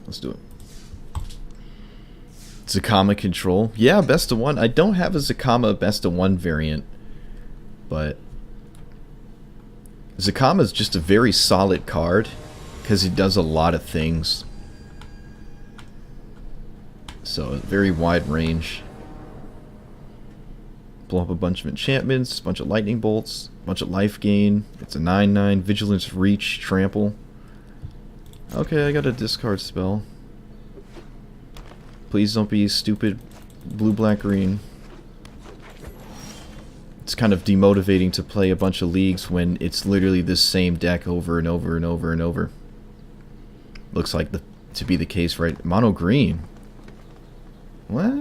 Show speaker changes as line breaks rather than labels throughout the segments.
Let's do it. Zakama control. Yeah, best of one. I don't have a Zakama best of one variant, but Zakama is just a very solid card because he does a lot of things. So, very wide range. Blow up a bunch of enchantments, a bunch of lightning bolts, a bunch of life gain. It's a 9/9, vigilance, reach, trample. Okay, I got a discard spell. Please don't be stupid blue, black, green. It's kind of demotivating to play a bunch of leagues when it's literally the same deck over and over and over and over. Looks like to be the case, right? Mono green. What?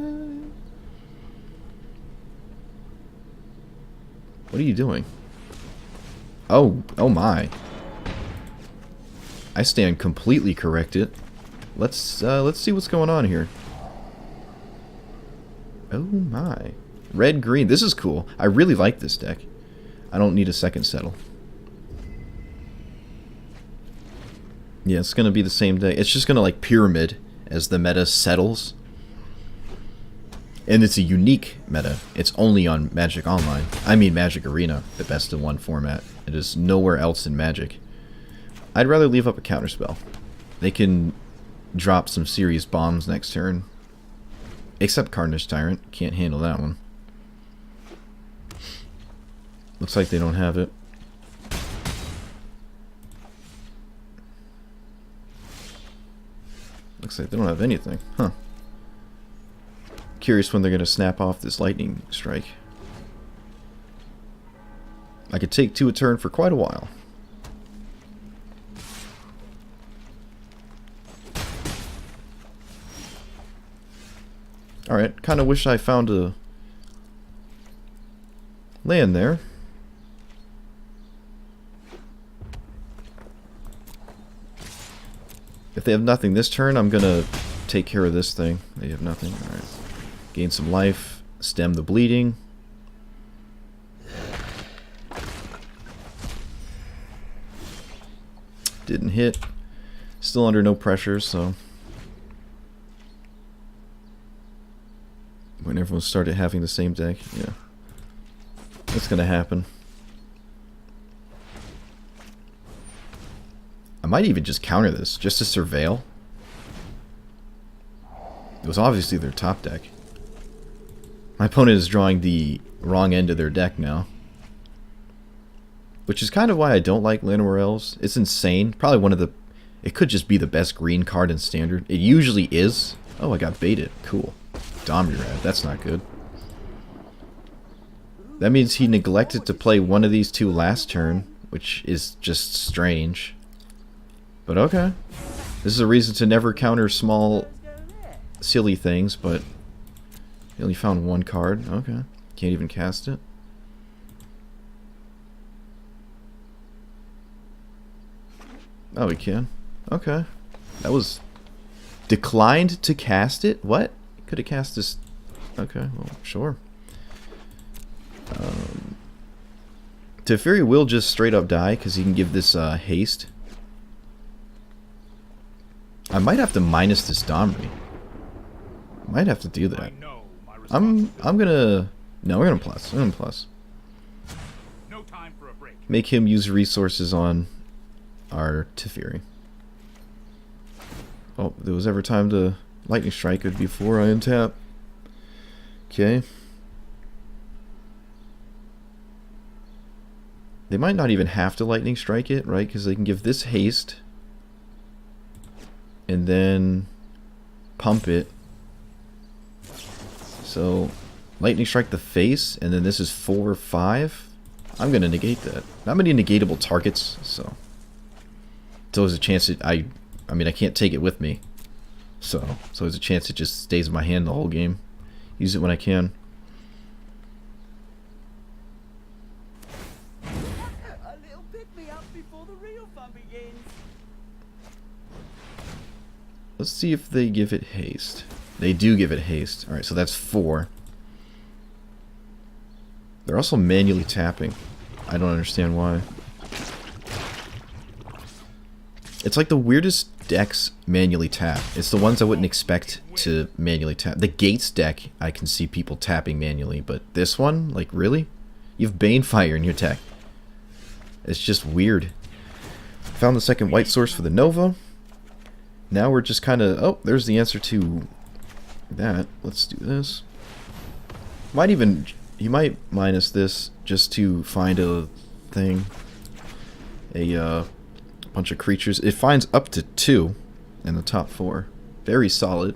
What are you doing? Oh my. I stand completely corrected. Let's see what's going on here. Oh my. Red, green. This is cool. I really like this deck. I don't need a second settle. Yeah, it's gonna be the same deck. It's just gonna like pyramid as the meta settles. And it's a unique meta. It's only on Magic Online. I mean Magic Arena, the best in one format. It is nowhere else in Magic. I'd rather leave up a counterspell. They can drop some serious bombs next turn. Except Carnage Tyrant. Can't handle that one. Looks like they don't have it. Looks like they don't have anything. Huh. Curious when they're going to snap off this lightning strike. I could take 2 a turn for quite a while. Alright, kind of wish I found a land there. If they have nothing this turn, I'm gonna take care of this thing. They have nothing. Alright. Gain some life, stem the bleeding. Didn't hit. Still under no pressure, so when everyone started having the same deck, yeah. That's gonna happen. I might even just counter this, just to surveil. It was obviously their top deck. My opponent is drawing the wrong end of their deck now. Which is kind of why I don't like Llanowar Elves. It's insane. Probably one of the... It could just be the best green card in Standard. It usually is. Oh, I got baited. Cool. Domurad. That's not good. That means he neglected to play one of these 2 last turn, which is just strange. But okay. This is a reason to never counter small, silly things, but... He only found 1 card. Okay. Can't even cast it. Oh, we can. Okay. That was... Declined to cast it? What? Could have cast this... Okay, well, sure. Teferi will just straight up die, because he can give this haste. I might have to minus this Domri. Might have to do that. I'm gonna... No, we're gonna plus. We're gonna plus.
No time for a break.
Make him use resources on our Teferi. Oh, there was ever time to lightning strike it before I untap. Okay. They might not even have to lightning strike it, right? Because they can give this haste. And then pump it. So, lightning strike the face, and then this is 4 or 5. I'm going to negate that. Not many negatable targets, so... It's always a chance that I mean, I can't take it with me. So there's a chance it just stays in my hand the whole game. Use it when I can.
A little pick-me-up before the real fun begins.
Let's see if they give it haste. They do give it haste. Alright, so that's 4. They're also manually tapping. I don't understand why. It's like the weirdest decks manually tap. It's the ones I wouldn't expect to manually tap. The Gates deck, I can see people tapping manually, but this one, like, really? You have Banefire in your deck. It's just weird. Found the second white source for the Nova. Now we're just kind of... Oh, there's the answer to that. Let's do this. Might even... You might minus this just to find a thing. A bunch of creatures. It finds up to 2 in the top 4. Very solid.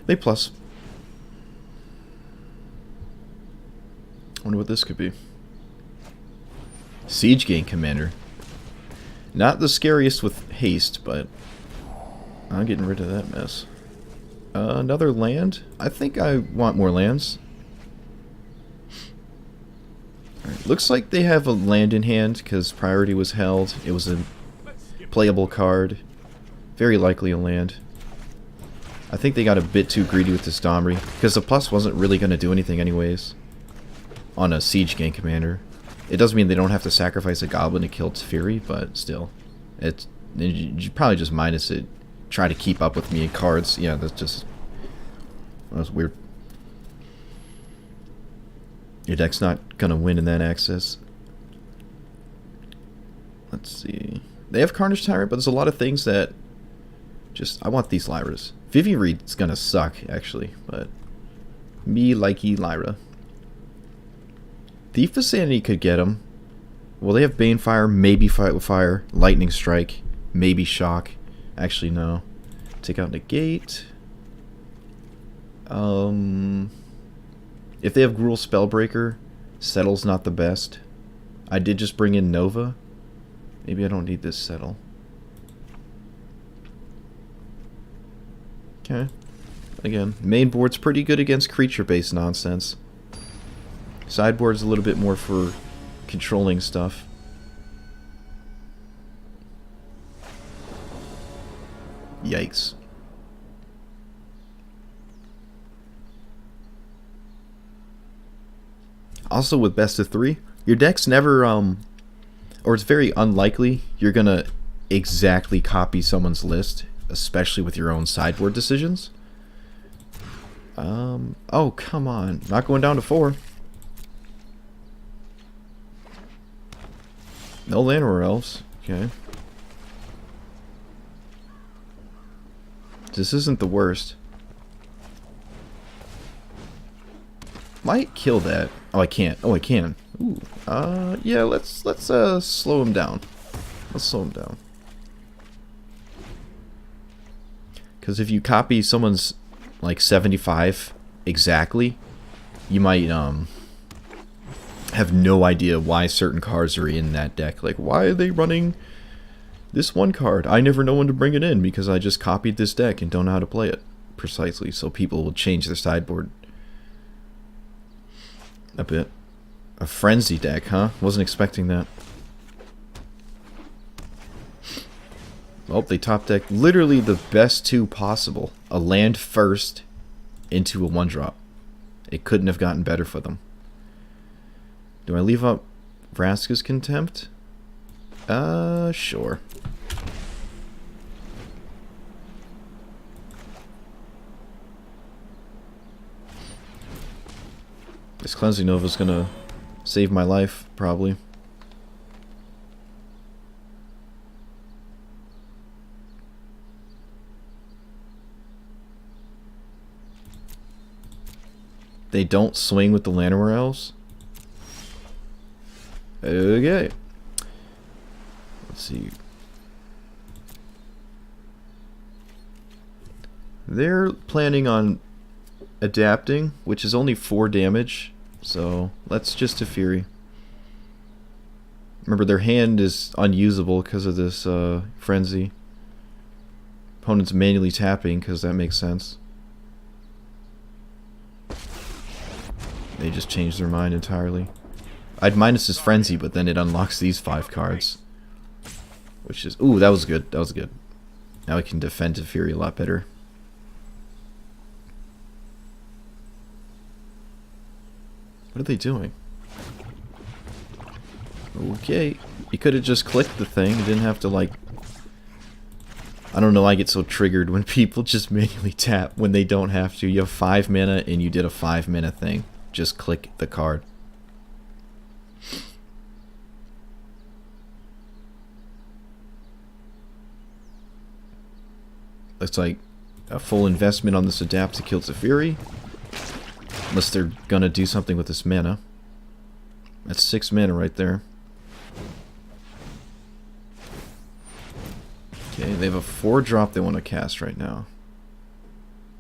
A plus. Wonder what this could be. Siege Gang Commander. Not the scariest with haste, but I'm getting rid of that mess. Another land? I think I want more lands. Alright, looks like they have a land in hand because priority was held. It was a playable card. Very likely a land. I think they got a bit too greedy with this Domri because the plus wasn't really going to do anything anyways on a Siege Gang Commander. It doesn't mean they don't have to sacrifice a goblin to kill Teferi, but still. You probably just minus it. Try to keep up with me in cards. Yeah, that was weird. Your deck's not gonna win in that access. Let's see. They have Carnage Tyrant, but there's a lot of things that I want these Lyras. Vivi Reed's gonna suck, actually, but me likey Lyra. Thief of Sanity could get them. Well, they have Banefire, maybe Fight with Fire, Lightning Strike, maybe Shock. Actually, no. Take out Negate. If they have Gruul Spellbreaker, Settle's not the best. I did just bring in Nova. Maybe I don't need this Settle. Okay. Again, main board's pretty good against creature-based nonsense. Sideboard's a little bit more for controlling stuff. Yikes. Also with best of 3, your deck's never, or it's very unlikely you're gonna exactly copy someone's list, especially with your own sideboard decisions. Oh, come on. Not going down to 4. No Llanowar Elves. Okay. This isn't the worst. Might kill that. Oh, I can't. Oh, I can. Ooh. Yeah, let's slow him down. Let's slow him down. Because if you copy someone's, like, 75 exactly, you might, have no idea why certain cards are in that deck. Like, why are they running this one card? I never know when to bring it in because I just copied this deck and don't know how to play it precisely. So people will change their sideboard a bit. A Frenzy deck, huh? Wasn't expecting that. Well, they top deck literally the best 2 possible. A land first into a 1-drop. It couldn't have gotten better for them. Do I leave up Vraska's Contempt? Sure. This Cleansing Nova's gonna save my life, probably. They don't swing with the Llanowar Elves? Okay. Let's see. They're planning on adapting, which is only 4 damage. So let's just Teferi. Remember, their hand is unusable because of this frenzy. Opponent's manually tapping because that makes sense. They just changed their mind entirely. I'd minus his frenzy, but then it unlocks these 5 cards. Which is... Ooh, that was good. That was good. Now I can defend Teferi a lot better. What are they doing? Okay. You could have just clicked the thing. You didn't have to, like, I don't know, I get so triggered when people just manually tap when they don't have to. You have 5 mana and you did a 5 mana thing. Just click the card. Looks like a full investment on this adapt to kill Zephyri. Unless they're gonna do something with this mana. That's 6 mana right there. Okay, they have a 4-drop they want to cast right now.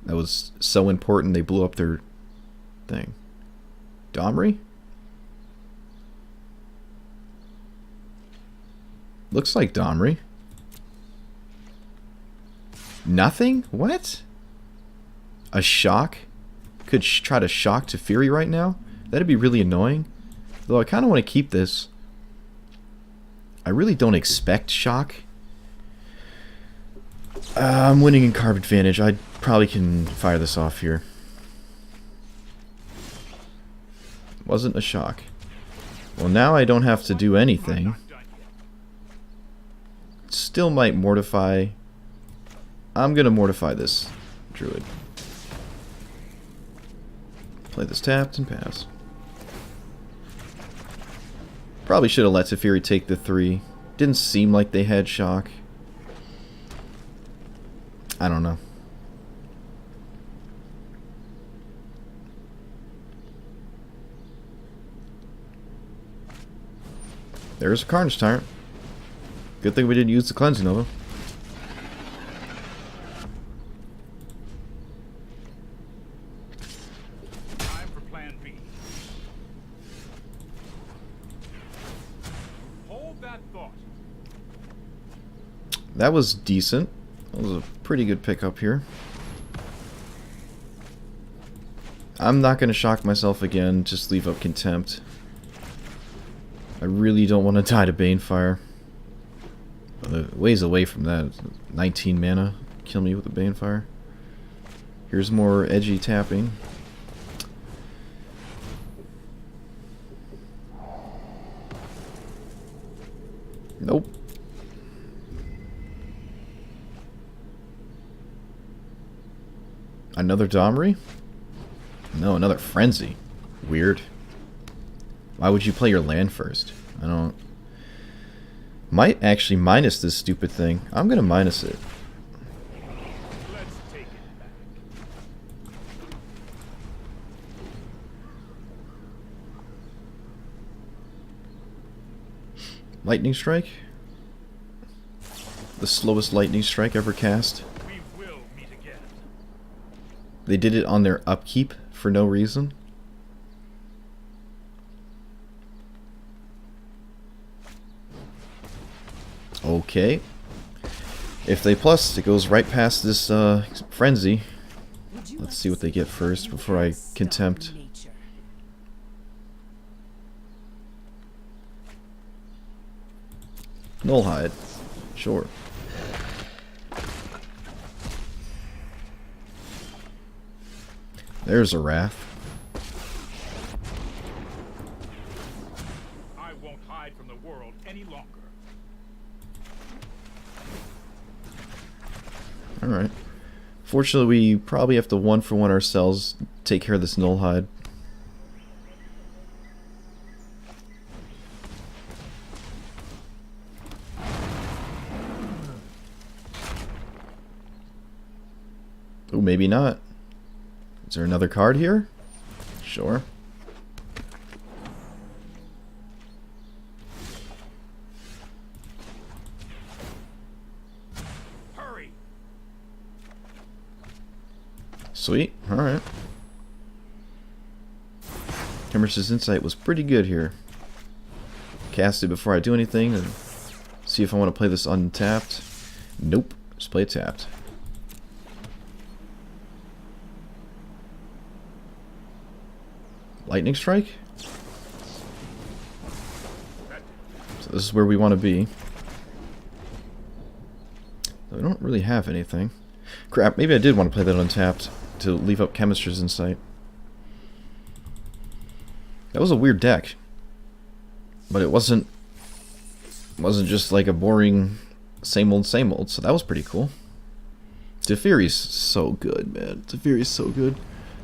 That was so important they blew up their thing. Domri? Looks like Domri. Nothing? What? A shock? Could try to shock to Fury right now? That'd be really annoying. Though I kind of want to keep this. I really don't expect shock. I'm winning in carb advantage. I probably can fire this off here. Wasn't a shock. Well, now I don't have to do anything. Still might mortify. I'm gonna mortify this druid. Play this tapped and pass. Probably should have let Zephyri take the 3. Didn't seem like they had shock. I don't know. There's a Carnage Tyrant. Good thing we didn't use the Cleansing Nova.
Time for plan B. Hold that thought.
That was decent. That was a pretty good pickup here. I'm not going to shock myself again, just leave up Contempt. I really don't want to die to Banefire. Ways away from that. 19 mana. Kill me with a Banefire. Here's more edgy tapping. Nope. Another Domri? No, another Frenzy. Weird. Why would you play your land first? I don't... Might actually minus this stupid thing. I'm gonna minus it.
Let's take it back.
Lightning Strike? The slowest Lightning Strike ever cast.
We will meet again.
They did it on their upkeep for no reason. Okay. If they plus, it goes right past this Frenzy. Let's see what they get first before I Contempt. Nullhide. Sure. There's a Wrath.
I won't hide from the world any longer.
Alright. Fortunately, we probably have to 1-for-1 ourselves, take care of this Nullhide. Oh, maybe not. Is there another card here? Sure.
Hurry!
Sweet. Alright. Emerson's Insight was pretty good here. Cast it before I do anything and see if I want to play this untapped. Nope. Just play it tapped. Lightning Strike? So this is where we want to be. We don't really have anything. Crap, maybe I did want to play that untapped to leave up Chemist's Insight. That was a weird deck. But it wasn't just like a boring same old, so that was pretty cool. Teferi's so good, man. Teferi's so good.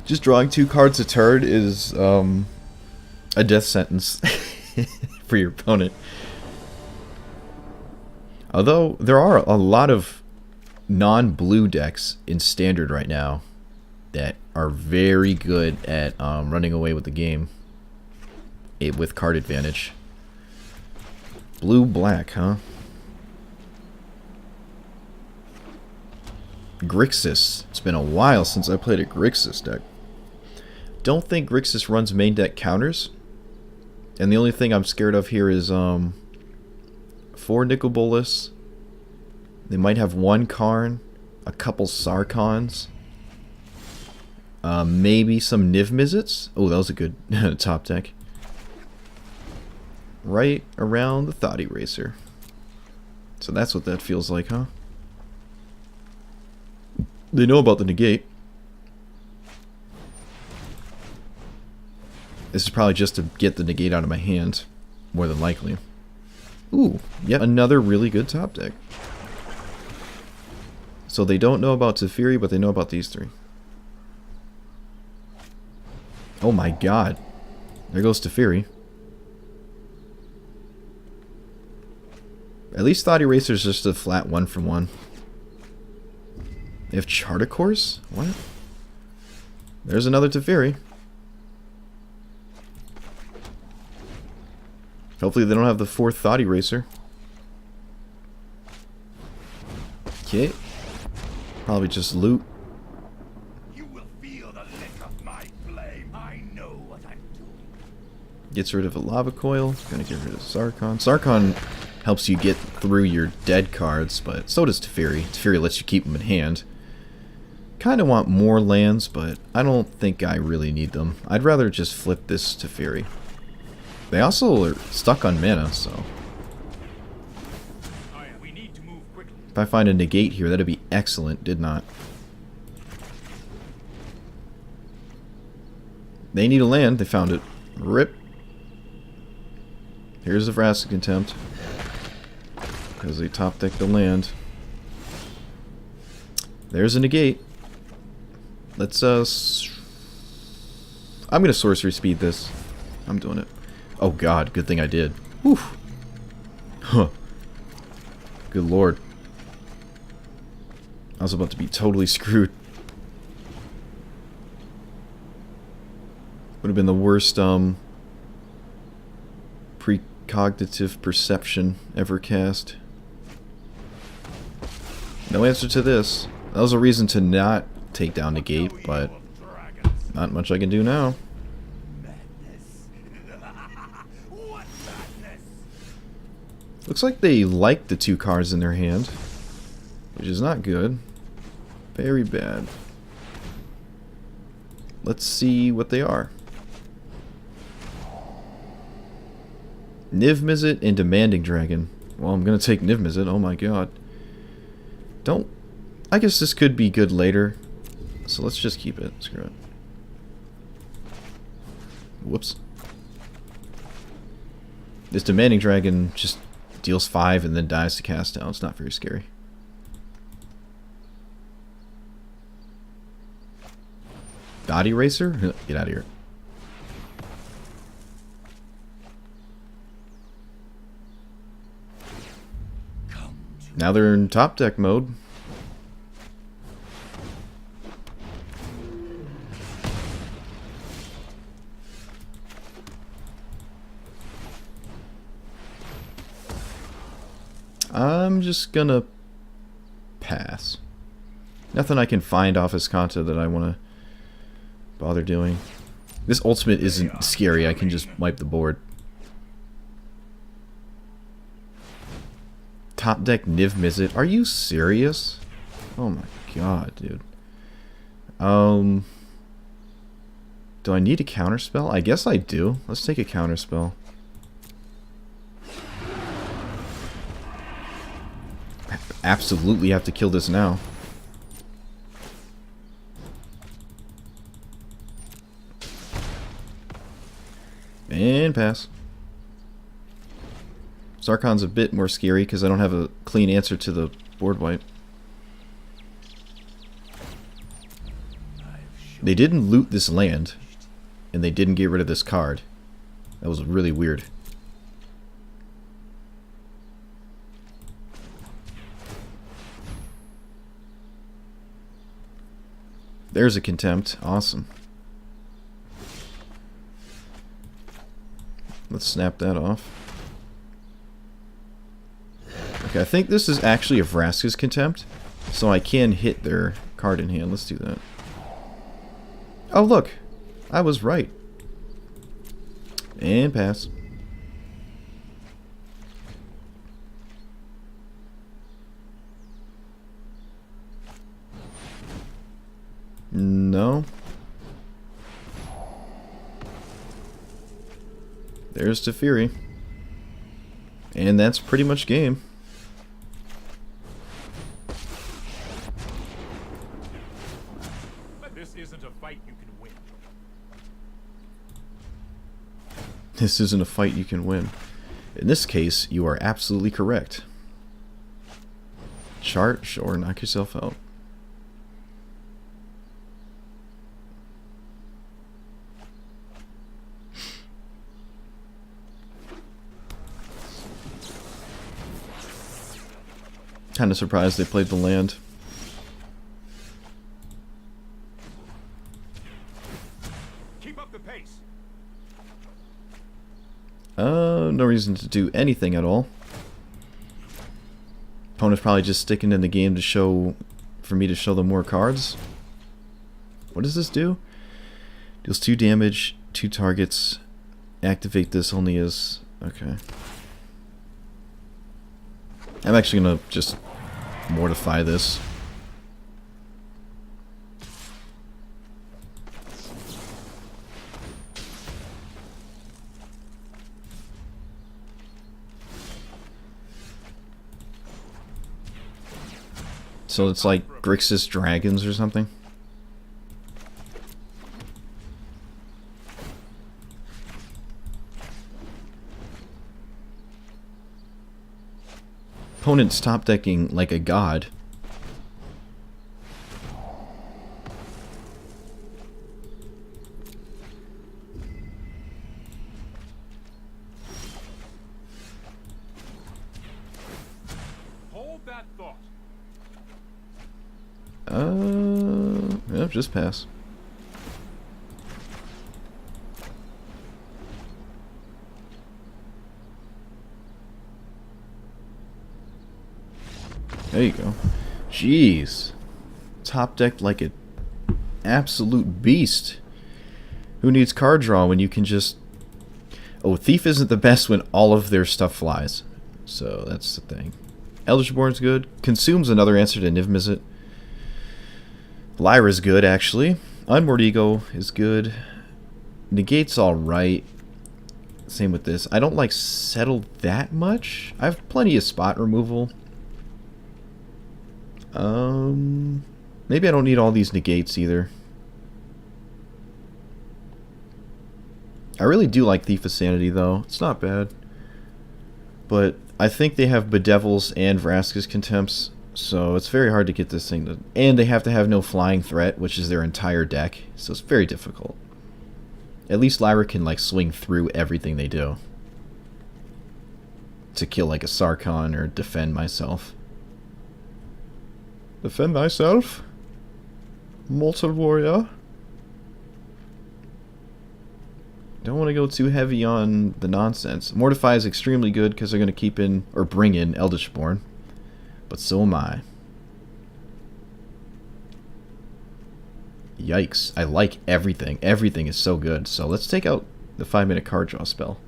Just drawing 2 cards a turn is a death sentence for your opponent. Although there are a lot of non-blue decks in Standard right now that are very good at running away with the game with card advantage. Blue-black, huh? Grixis. It's been a while since I played a Grixis deck. Don't think Grixis runs main deck counters. And the only thing I'm scared of here is 4 Nicol Bolas. They might have 1 Karn, a couple Sarkons, maybe some Niv Mizzets. Oh, that was a good top deck. Right around the Thought Eraser. So that's what that feels like, huh? They know about the negate. This is probably just to get the negate out of my hand, more than likely. Ooh, yet another really good top deck. So they don't know about Teferi, but they know about these 3. Oh my god. There goes Teferi. At least Thought Eraser is just a flat 1 from 1. They have Charter Course? What? There's another Teferi. Hopefully they don't have the 4th Thought Eraser. Okay. Probably just loot.
You will feel the lick of my flame. I know what I'm doing.
Gets rid of a Lava Coil. Gonna get rid of Sarkon. Sarkon helps you get through your dead cards, but so does Teferi. Teferi lets you keep them in hand. Kinda want more lands, but I don't think I really need them. I'd rather just flip this Teferi. They also are stuck on mana, so
We need to move quickly.
if I find a negate here, that'd be excellent, did not. They need a land, they found it. Rip. Here's the Vraska Contempt. Because they top decked the land. There's a negate. Let's I'm gonna sorcery speed this. I'm doing it. Oh god, good thing I did. Whew. Huh. Good lord. I was about to be totally screwed. Would have been the worst precognitive perception ever cast. No answer to this. That was a reason to not take down the gate, but not much I can do now.
What madness?
Looks like they like the 2 cards in their hand, which is not good. Very bad. Let's see what they are. Niv Mizzet and Demanding Dragon. Well, I'm gonna take Niv Mizzet. Oh my god. Don't. I guess this could be good later. So let's just keep it. Screw it. Whoops. This Demanding Dragon just deals 5 and then dies to cast down. It's not very scary. Thought Eraser? Get out of here. Now they're in top deck mode. I'm just gonna pass. Nothing I can find off his Kanta that I want to bother doing. This ultimate isn't scary. I can just wipe the board. Top deck Niv Mizzet. Are you serious? Oh my god, dude. Do I need a counterspell? I guess I do. Let's take a counterspell. Absolutely have to kill this now. And pass. Sarkon's a bit more scary because I don't have a clean answer to the board wipe. They didn't loot this land, and they didn't get rid of this card. That was really weird. There's a contempt. Awesome. Let's snap that off. Okay, I think this is actually a Vraska's contempt, so I can hit their card in hand. Let's do that. Oh, look. I was right. And pass. No. There's Teferi. And that's pretty much game.
But this isn't a fight you can win.
This isn't a fight you can win. In this case, you are absolutely correct. Chart, sure, knock yourself out. Kind of surprised they played the land.
Keep up the pace.
No reason to do anything at all. Opponent's probably just sticking in the game to show, for me to show them more cards. What does this do? Deals 2 damage, 2 targets. Activate this only as... okay. I'm actually gonna just mortify this. So it's like Grixis Dragons or something? Opponent's top decking like a god.
Hold that thought.
Yeah, just pass. There you go. Jeez. Top decked like an absolute beast. Who needs card draw when you can just... Oh, Thief isn't the best when all of their stuff flies. So that's the thing. Eldritch Born's good. Consume's another answer to Niv Mizzet. Lyra's good, actually. Unmoored Ego is good. Negate's alright. Same with this. I don't like Settle that much. I have plenty of spot removal. Maybe I don't need all these negates either. I really do like Thief of Sanity though. It's not bad. But I think they have Bedevils and Vraska's Contempts, so it's very hard to get this thing to... And they have to have no flying threat, which is their entire deck, so it's very difficult. At least Lyra can like swing through everything they do to kill like a Sarkhan or defend myself. Defend thyself? Mortal warrior? Don't want to go too heavy on the nonsense. Mortify is extremely good because they're going to keep in, or bring in, Eldritch Born. But so am I. Yikes. I like everything. Everything is so good. So let's take out the 5-minute card draw spell.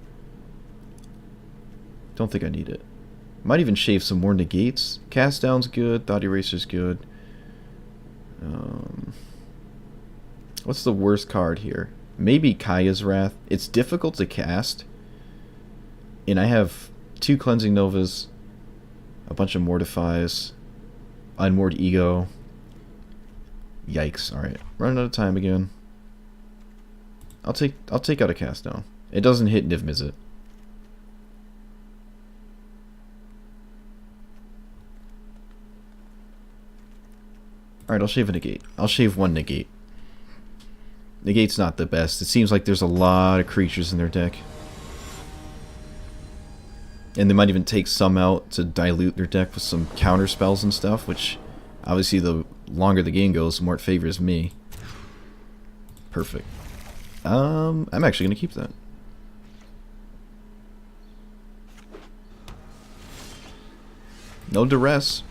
Don't think I need it. Might even shave some more negates. Cast Down's good. Thought Eraser's good. What's the worst card here? Maybe Kaya's Wrath. It's difficult to cast. And I have 2 Cleansing Novas, a bunch of Mortifies, Unmoored Ego. Yikes. Alright. Running out of time again. I'll take out a Cast Down. It doesn't hit Niv Mizzet. Alright, I'll shave a negate. I'll shave 1 negate. Negate's not the best. It seems like there's a lot of creatures in their deck. And they might even take some out to dilute their deck with some counter spells and stuff, which obviously the longer the game goes, the more it favors me. Perfect. I'm actually going to keep that. No duress.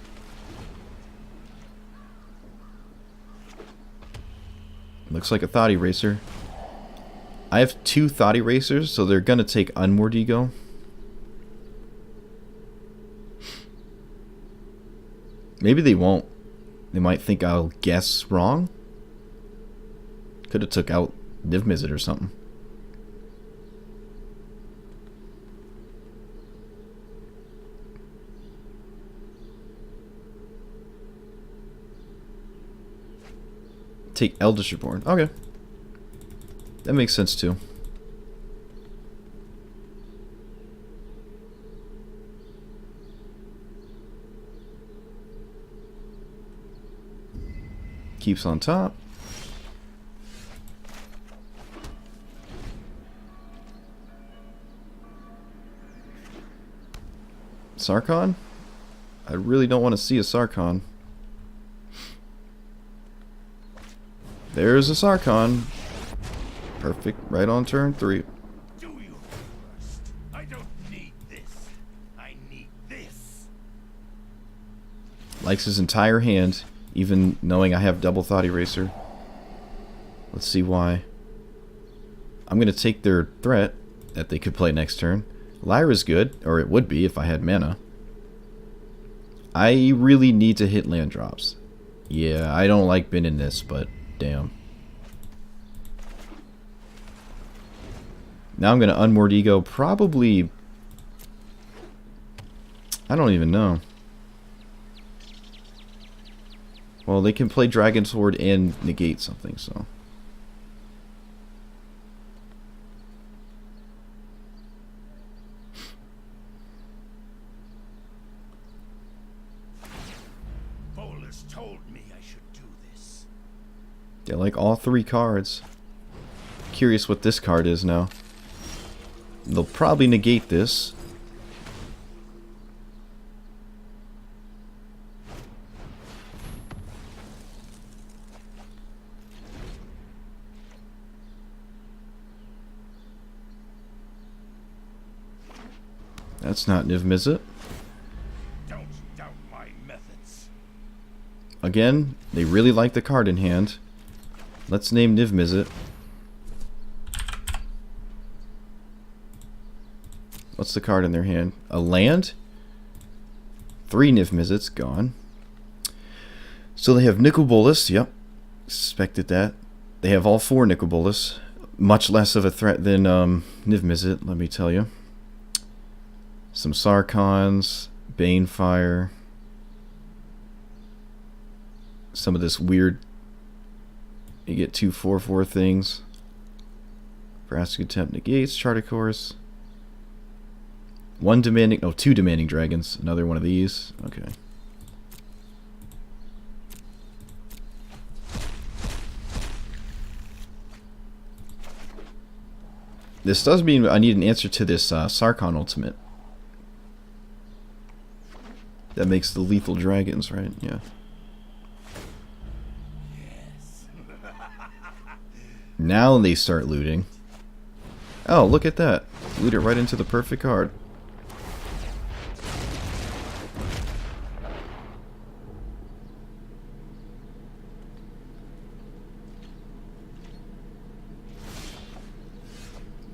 Looks like a Thought Eraser. I have 2 Thought Erasers, so they're going to take Unmoored Ego. Maybe they won't. They might think I'll guess wrong. Could have took out Niv Mizzet or something. Take Eldritch Reborn. Okay. That makes sense too. Keeps on top. Sarkhan? I really don't want to see a Sarkhan. There's a Sarkhan. Perfect. Right on turn 3.
Do you first? I don't need this. I need this.
Likes his entire hand, even knowing I have double Thought Eraser. Let's see why. I'm going to take their threat that they could play next turn. Lyra's good, or it would be if I had mana. I really need to hit land drops. Yeah, I don't like binning this, but damn. Now I'm going to Unmoored Ego, probably... I don't even know. Well, they can play Dragon Sword and negate something, so...
Bolus told me I should do this.
They like all 3 cards. Curious what this card is now. They'll probably negate this. That's not Niv Mizzet.
Don't doubt my methods.
Again, they really like the card in hand. Let's name Niv Mizzet. What's the card in their hand? A land? 3 Niv Mizzets gone. So they have Nicol Bolas. Yep. Expected that. They have all 4 Nicol Bolas. Much less of a threat than Niv Mizzet, let me tell you. Some Sarkhans. Banefire. Some of this weird... You get 2 4/4 things. Drastic Attempt negates. Chart of Course. 1 demanding... Oh, 2 demanding dragons. Another one of these. Okay. This does mean I need an answer to this Sarkhan ultimate. That makes the lethal dragons, right? Yeah.
Yes.
Now they start looting. Oh, look at that. Loot it right into the perfect card.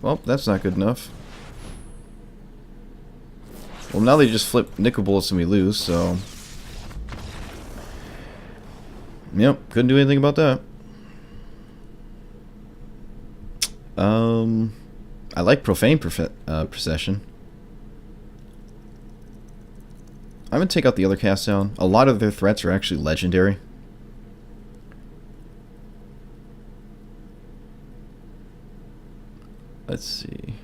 Well, that's not good enough. Well, now they just flip Nicol Bolas and we lose, so... Yep, couldn't do anything about that. I like Profane Procession. I'm going to take out the other cast down. A lot of their threats are actually legendary. Let's see.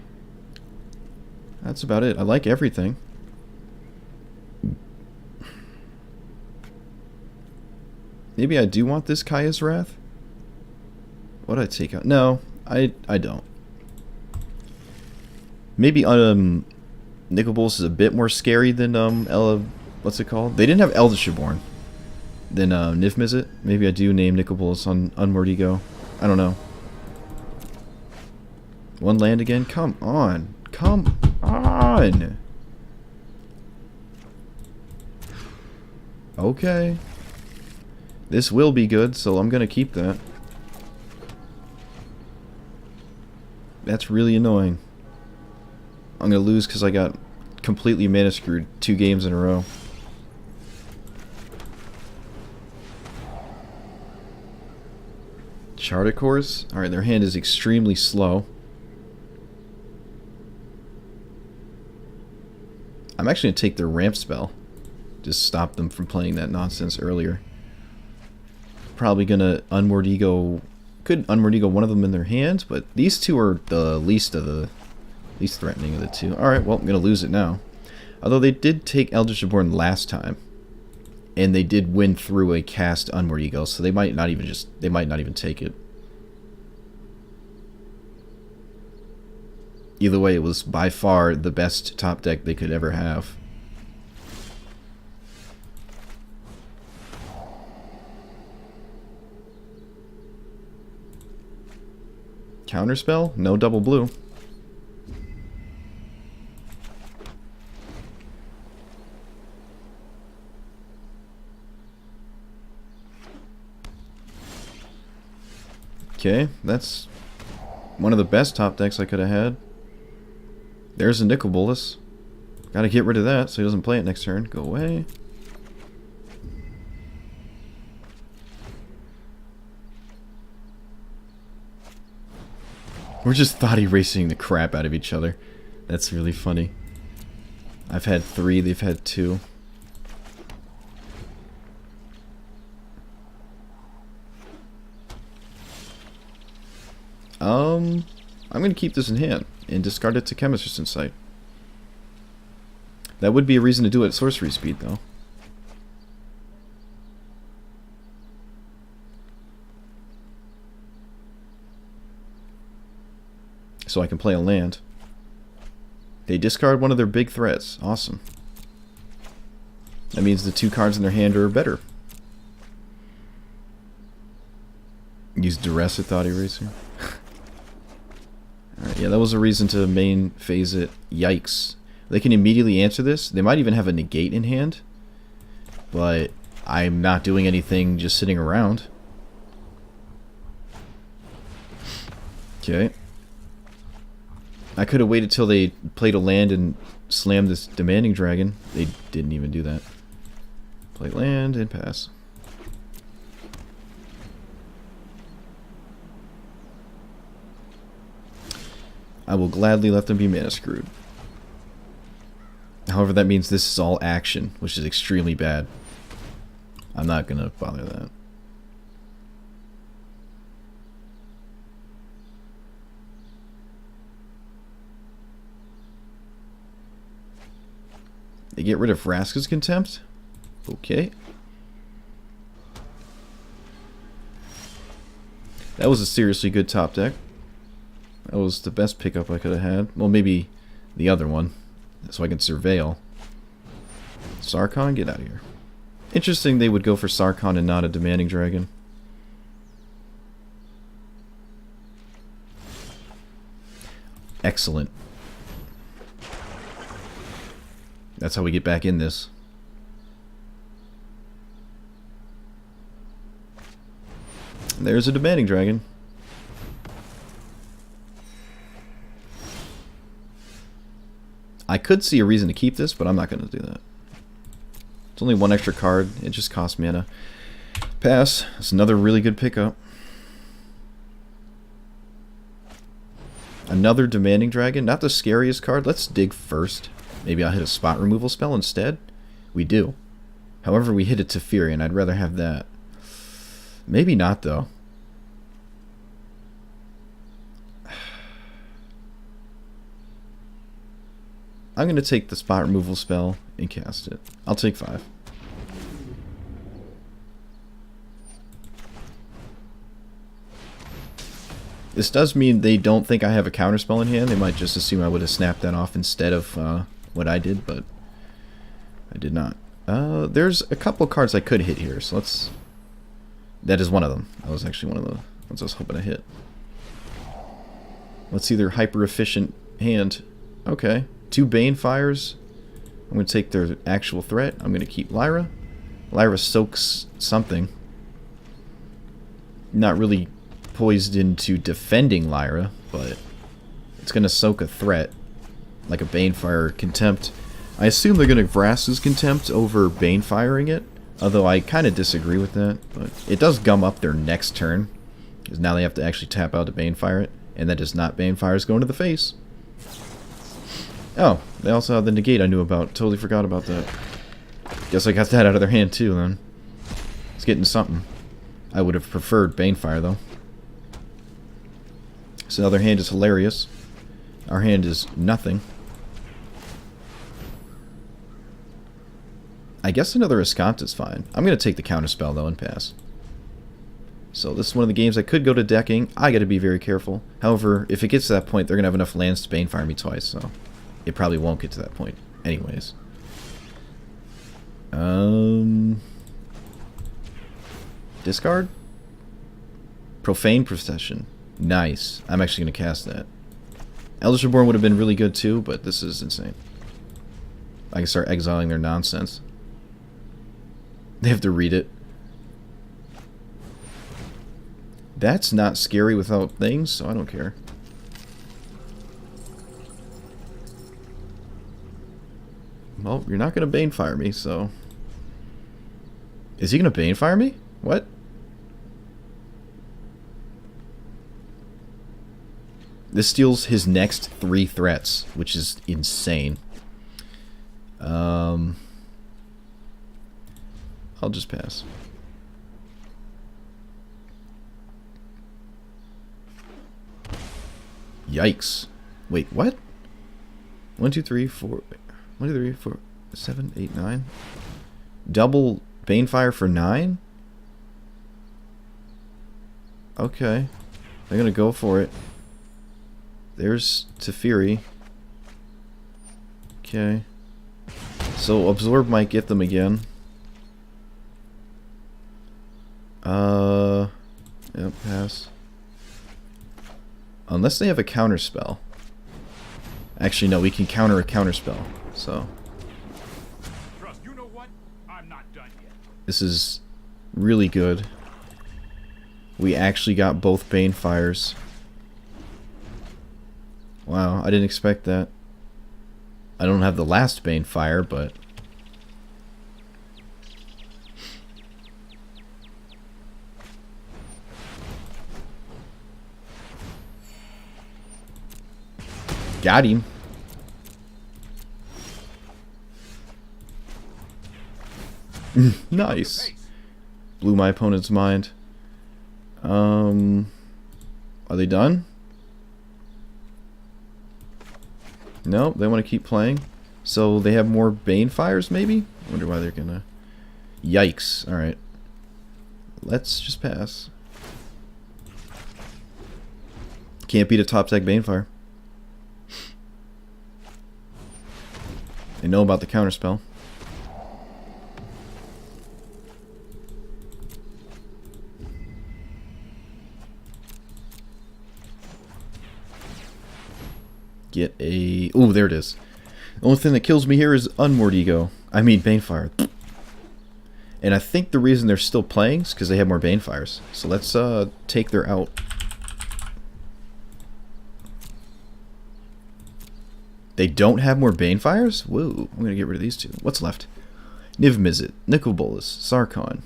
That's about it. I like everything. Maybe I do want this Kaya's Wrath. What did I take out? No, I don't. Maybe Nicol Bolas is a bit more scary than what's it called? They didn't have Eldritch Reborn. Then Niv Mizzet. Maybe I do name Nicol Bolas on Unmoored Ego. I don't know. One land again? Come on. Come on. Okay. This will be good, so I'm gonna keep that. That's really annoying. I'm gonna lose because I got completely mana screwed 2 games in a row. Charted Course? Alright, their hand is extremely slow. I'm actually gonna take their ramp spell. Just stop them from playing that nonsense earlier. Probably gonna Unmoored Ego. Could Unmoored Ego one of them in their hands, but these two are the least threatening of the two. Alright, well, I'm gonna lose it now. Although they did take Eldritch Reborn last time. And they did win through a cast Unmoored Ego, so they might not even take it. Either way, it was by far the best top deck they could ever have. Counterspell? No double blue. Okay, that's one of the best top decks I could have had. There's a Nicol Bolas. Gotta get rid of that so he doesn't play it next turn. Go away. We're just thought erasing the crap out of each other. That's really funny. I've had 3, they've had 2. I'm going to keep this in hand and discard it to Chemist's Insight. That would be a reason to do it at sorcery speed, though. So I can play a land. They discard one of their big threats. Awesome. That means the 2 cards in their hand are better. Use Duress at Thought Eraser. Alright, yeah, that was a reason to main phase it. Yikes. They can immediately answer this. They might even have a negate in hand. But I'm not doing anything, just sitting around. Okay. I could have waited till they played a land and slammed this Demanding Dragon. They didn't even do that. Play land and pass. I will gladly let them be mana screwed. However, that means this is all action, which is extremely bad. I'm not going to bother that. They get rid of Vraska's Contempt? Okay. That was a seriously good top deck. That was the best pickup I could have had. Well, maybe the other one. So I can Surveil. Sarkhan, get out of here. Interesting they would go for Sarkhan and not a Demanding Dragon. Excellent. That's how we get back in this. There's a Demanding Dragon. I could see a reason to keep this, but I'm not going to do that. It's only 1 extra card. It just costs mana. Pass. It's another really good pickup. Another Demanding Dragon. Not the scariest card. Let's dig first. Maybe I'll hit a spot removal spell instead. We do. However, we hit a Teferi, I'd rather have that. Maybe not, though. I'm going to take the spot removal spell and cast it. I'll take 5. This does mean they don't think I have a counterspell in hand. They might just assume I would have snapped that off instead of what I did, but I did not. There's a couple cards I could hit here, so let's... That is one of them. That was actually one of the ones I was hoping to hit. Let's see their hyper-efficient hand. Okay. 2 Banefires. I'm going to take their actual threat. I'm going to keep Lyra. Lyra soaks something. Not really poised into defending Lyra, but it's going to soak a threat. Like a Banefire Contempt. I assume they're going to Vraska's Contempt over Banefiring it. Although I kind of disagree with that. But it does gum up their next turn. Because now they have to actually tap out to Banefire it. And that is not Banefire's going to the face. Oh, they also have the negate I knew about. Totally forgot about that. Guess I got that out of their hand too then. It's getting something. I would have preferred Banefire though. So now their hand is hilarious. Our hand is nothing. I guess another Escant is fine. I'm going to take the counterspell though and pass. So this is one of the games I could go to decking. I got to be very careful. However, if it gets to that point, they're going to have enough lands to Banefire me twice, so it probably won't get to that point anyways. Discard? Profane Procession. Nice. I'm actually going to cast that. Eldritch Reborn would have been really good too, but this is insane. I can start exiling their nonsense. They have to read it. That's not scary without things, so I don't care. Well, you're not going to Banefire me, so... Is he going to Banefire me? What? This steals his next 3 threats, which is insane. I'll just pass. Yikes. Wait, what? 1, 2, 3, 4. 1, 2, 3, 4, 7, 8, 9. Double Banefire for 9? Okay. They're gonna go for it. There's Teferi. Okay. So Absorb might get them again. Yep, pass. Unless they have a counter spell. Actually, no, we can counter a counter spell. So
Trust, you know what? I'm not done yet.
this is really good. We actually got both Banefires. Wow, I didn't expect that. I don't have the last Banefire, but got him. Nice. Blew my opponent's mind. Are they done? No, they want to keep playing. So they have more Banefires, maybe? I wonder why they're gonna... Yikes. Alright. Let's just pass. Can't beat a top deck Banefire. They know about the counterspell. Get a... Ooh, there it is. The only thing that kills me here is Unmoored Ego. I mean, Banefire. And I think the reason they're still playing is because they have more Banefires. So let's take their out. They don't have more Banefires? Whoa, I'm going to get rid of these two. What's left? Niv Mizzet, Nicol Bolas, Sarkhan.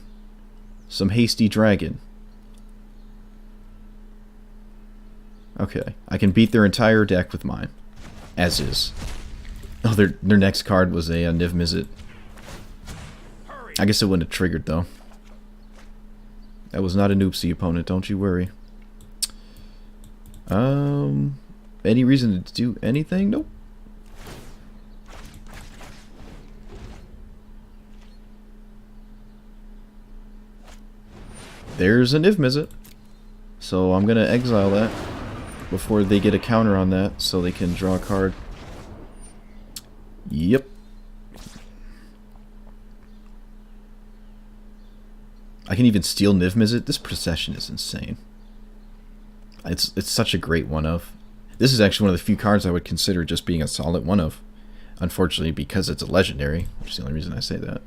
Some Hasty Dragon. Okay, I can beat their entire deck with mine. As is. Oh, their next card was a Niv Mizzet. I guess it wouldn't have triggered, though. That was not a noopsie opponent, don't you worry. Any reason to do anything? Nope. There's a Niv Mizzet. So I'm going to exile that. before they get a counter on that, so they can draw a card. Yep. I can even steal Niv Mizzet. This procession is insane. It's such a great one of. This is actually one of the few cards I would consider just being a solid one of. Unfortunately, because it's a legendary, which is the only reason I say that.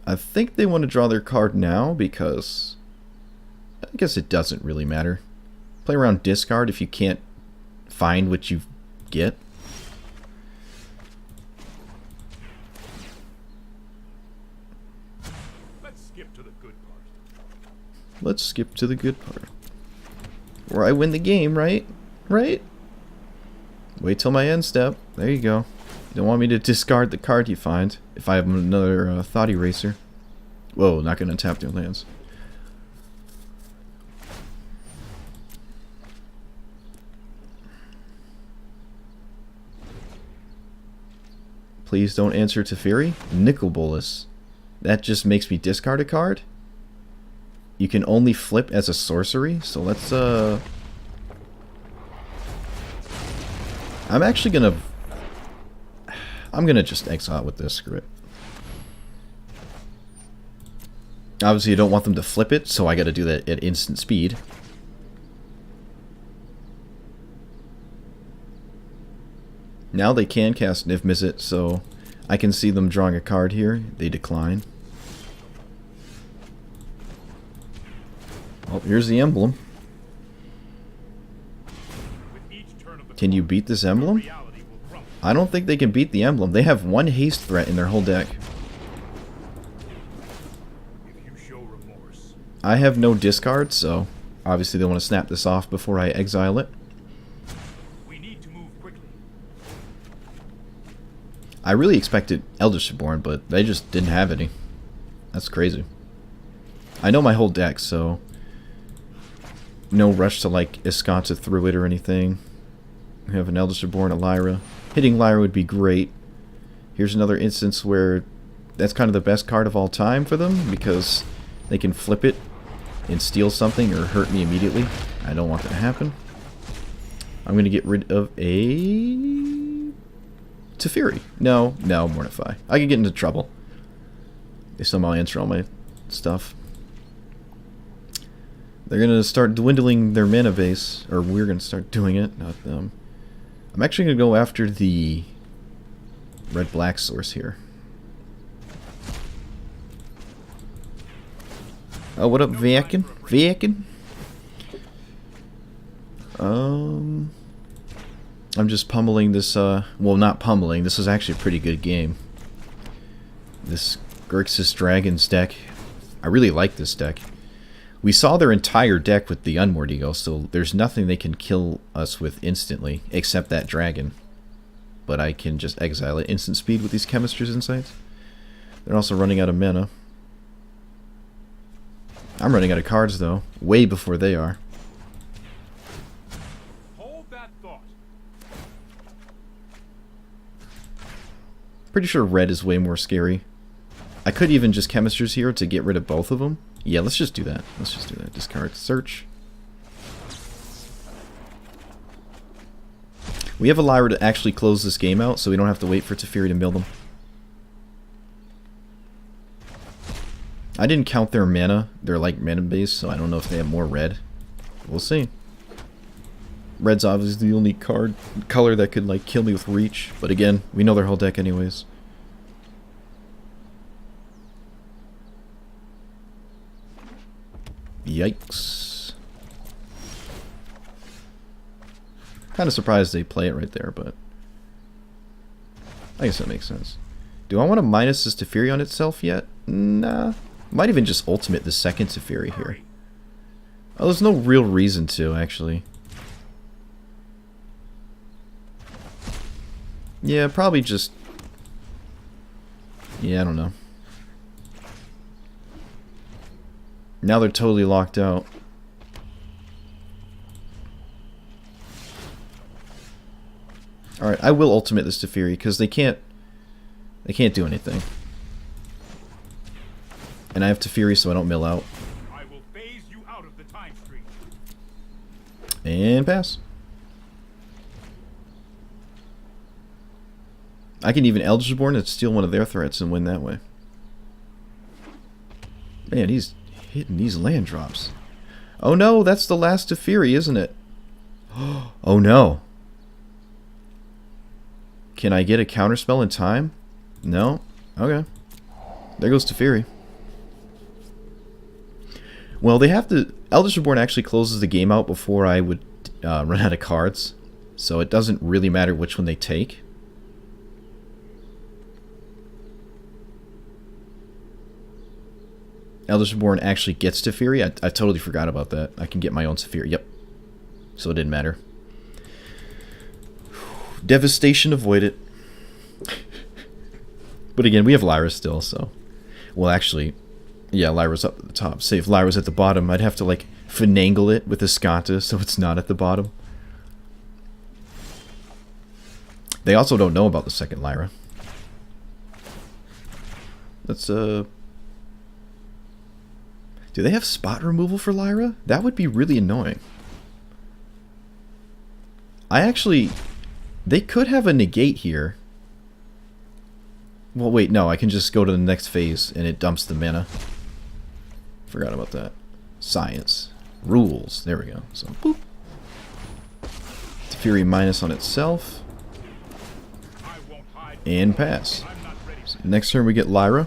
I think they want to draw their card now because I guess it doesn't really matter. Play around discard if you can't find what you get.
Let's skip to the good part.
Let's skip to the good part. Where I win the game, right? Right? Wait till my end step. There you go. You don't want me to discard the card you find if I have another Thought Eraser. Whoa, not going to tap their lands. Please don't answer Teferi. Nicol Bolas. That just makes me discard a card? You can only flip as a sorcery, so let's I'm actually gonna just exile with this, screw it. Obviously you don't want them to flip it, so I gotta do that at instant speed. Now they can cast Niv Mizzet, so I can see them drawing a card here. They decline. Oh, here's the emblem. Can you beat this emblem? I don't think they can beat the emblem. They have one haste threat in their whole deck. I have no discard, so obviously they want to snap this off before I exile it. I really expected Eldritch Reborn, but they just didn't have any. That's crazy. I know my whole deck, so no rush to like ensconce it through it or anything. We have an Eldritch Reborn, a Lyra. Hitting Lyra would be great. Here's another instance where that's kind of the best card of all time for them because they can flip it and steal something or hurt me immediately. I don't want that to happen. I'm going to get rid of a Teferi. No, Mortify. I could get into trouble. They somehow answer all my stuff. They're going to start dwindling their mana base, or we're going to start doing it, not them. I'm actually going to go after the red-black source here. Oh, what up, Vakin? Vakin? I'm just pummeling this, well, not pummeling. This is actually a pretty good game. This Grixis Dragons deck. I really like this deck. We saw their entire deck with the Unmoored Eagle, so there's nothing they can kill us with instantly, except that dragon. But I can just exile it instant speed with these Chemistry's Insights. They're also running out of mana. I'm running out of cards, though, way before they are.
Hold that thought.
Pretty sure red is way more scary. I could even just Chemistry's here to get rid of both of them. Yeah, let's just do that. Let's just do that. Discard, search. We have a Lyra to actually close this game out, so we don't have to wait for Teferi to mill them. I didn't count their mana. They're like mana base, so I don't know if they have more red. We'll see. Red's obviously the only color that could like kill me with reach, but again, we know their whole deck anyways. Yikes. Kind of surprised they play it right there, but I guess that makes sense. Do I want to minus this Teferi on itself yet? Nah. Might even just ultimate the second Teferi here. Oh, there's no real reason to, actually. Yeah, probably just... Yeah, I don't know. Now they're totally locked out. Alright, I will ultimate this Teferi, because they can't do anything. And I have Teferi so I don't mill out.
I will phase you out of the time stream.
And pass. I can even Eldritchborn and steal one of their threats and win that way. Man, he's hitting these land drops. Oh no, that's the last of Fury, isn't it? Oh no. Can I get a counterspell in time? No? Okay. There goes Teferi. Well, they have to... Eldritch Reborn actually closes the game out before I would run out of cards. So it doesn't really matter which one they take. Eldritch Reborn actually gets Teferi. I totally forgot about that. I can get my own Teferi. Yep. So it didn't matter. Devastation avoided. But again, we have Lyra still, so... Well, actually... Yeah, Lyra's up at the top. Say if Lyra's at the bottom, I'd have to, like, finagle it with Escanta so it's not at the bottom. They also don't know about the second Lyra. Let's, Do they have spot removal for Lyra? That would be really annoying. I actually... They could have a negate here. Well, wait, no. I can just go to the next phase and it dumps the mana. Forgot about that. Science. Rules. There we go. So, boop. Fury minus on itself. And pass. So next turn we get Lyra.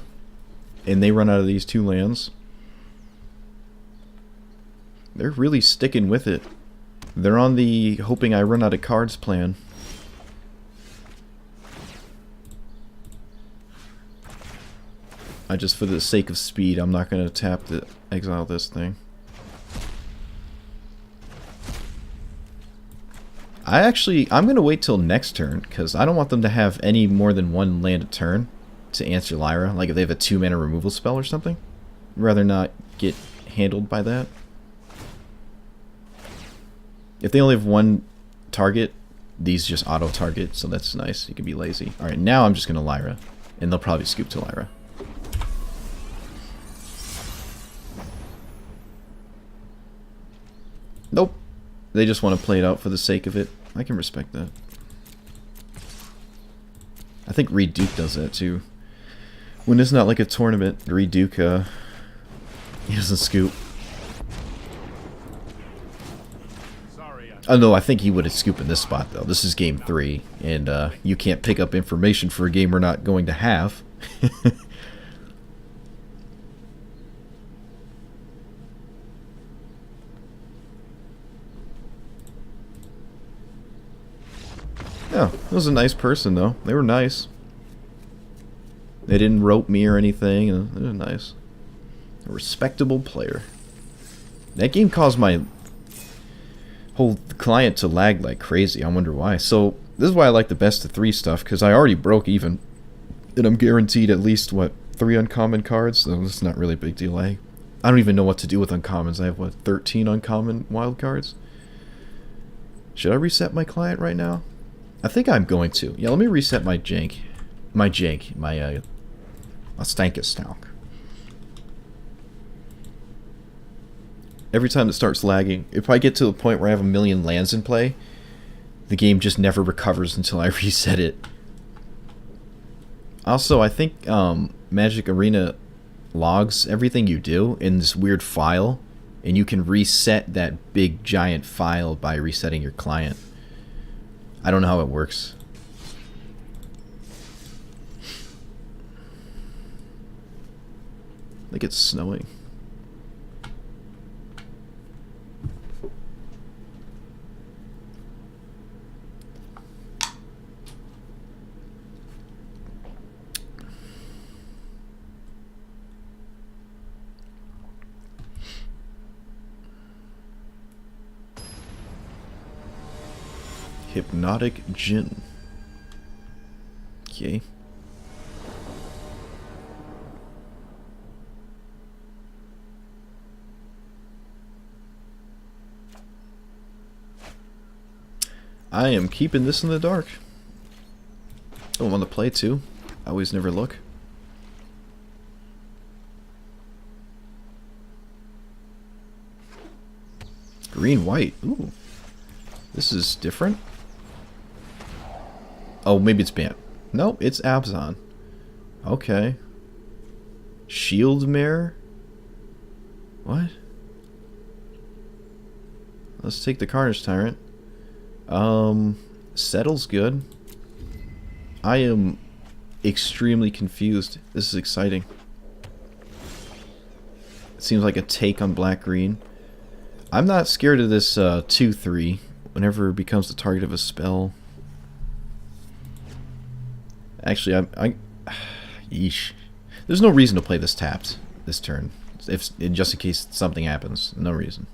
And they run out of these 2 lands. They're really sticking with it. They're on the hoping I run out of cards plan. Just for the sake of speed, I'm not going to tap to exile this thing. I'm going to wait till next turn, because I don't want them to have any more than 1 land a turn to answer Lyra. Like if they have a 2-mana removal spell or something. I'd rather not get handled by that. If they only have 1 target, these just auto-target, so that's nice. You can be lazy. Alright, now I'm just going to Lyra, and they'll probably scoop to Lyra. Nope. They just want to play it out for the sake of it. I can respect that. I think Reed Duke does that too. When it's not like a tournament, Reed Duke, he doesn't scoop. Oh no, I think he would have scooped in this spot though. This is game 3, and you can't pick up information for a game we're not going to have. Yeah, it was a nice person though. They were nice. They didn't rope me or anything, and they were nice. A respectable player. That game caused my whole client to lag like crazy. I wonder why. So this is why I like the best of 3 stuff, because I already broke even, and I'm guaranteed at least what 3 uncommon cards. So it's not really a big deal. I don't even know what to do with uncommons. I have what 13 uncommon wild cards. Should I reset my client right now? I think I'm going to. Yeah, let me reset my jank. My Stankus. Every time it starts lagging, if I get to the point where I have 1,000,000 lands in play, the game just never recovers until I reset it. Also, I think Magic Arena logs everything you do in this weird file, and you can reset that big giant file by resetting your client. I don't know how it works. I think it's snowing. Hypnotic Gin. Okay. I am keeping this in the dark. Don't want to play too. I always never look. Green white. Ooh. This is different. Oh, maybe it's Bant. Nope, it's Abzan. Okay. Shield Mare? What? Let's take the Carnage Tyrant. Settle's good. I am extremely confused. This is exciting. It seems like a take on black-green. I'm not scared of this 2-3 whenever it becomes the target of a spell. Actually, yeesh. There's no reason to play this tapped this turn. Just in case something happens. No reason.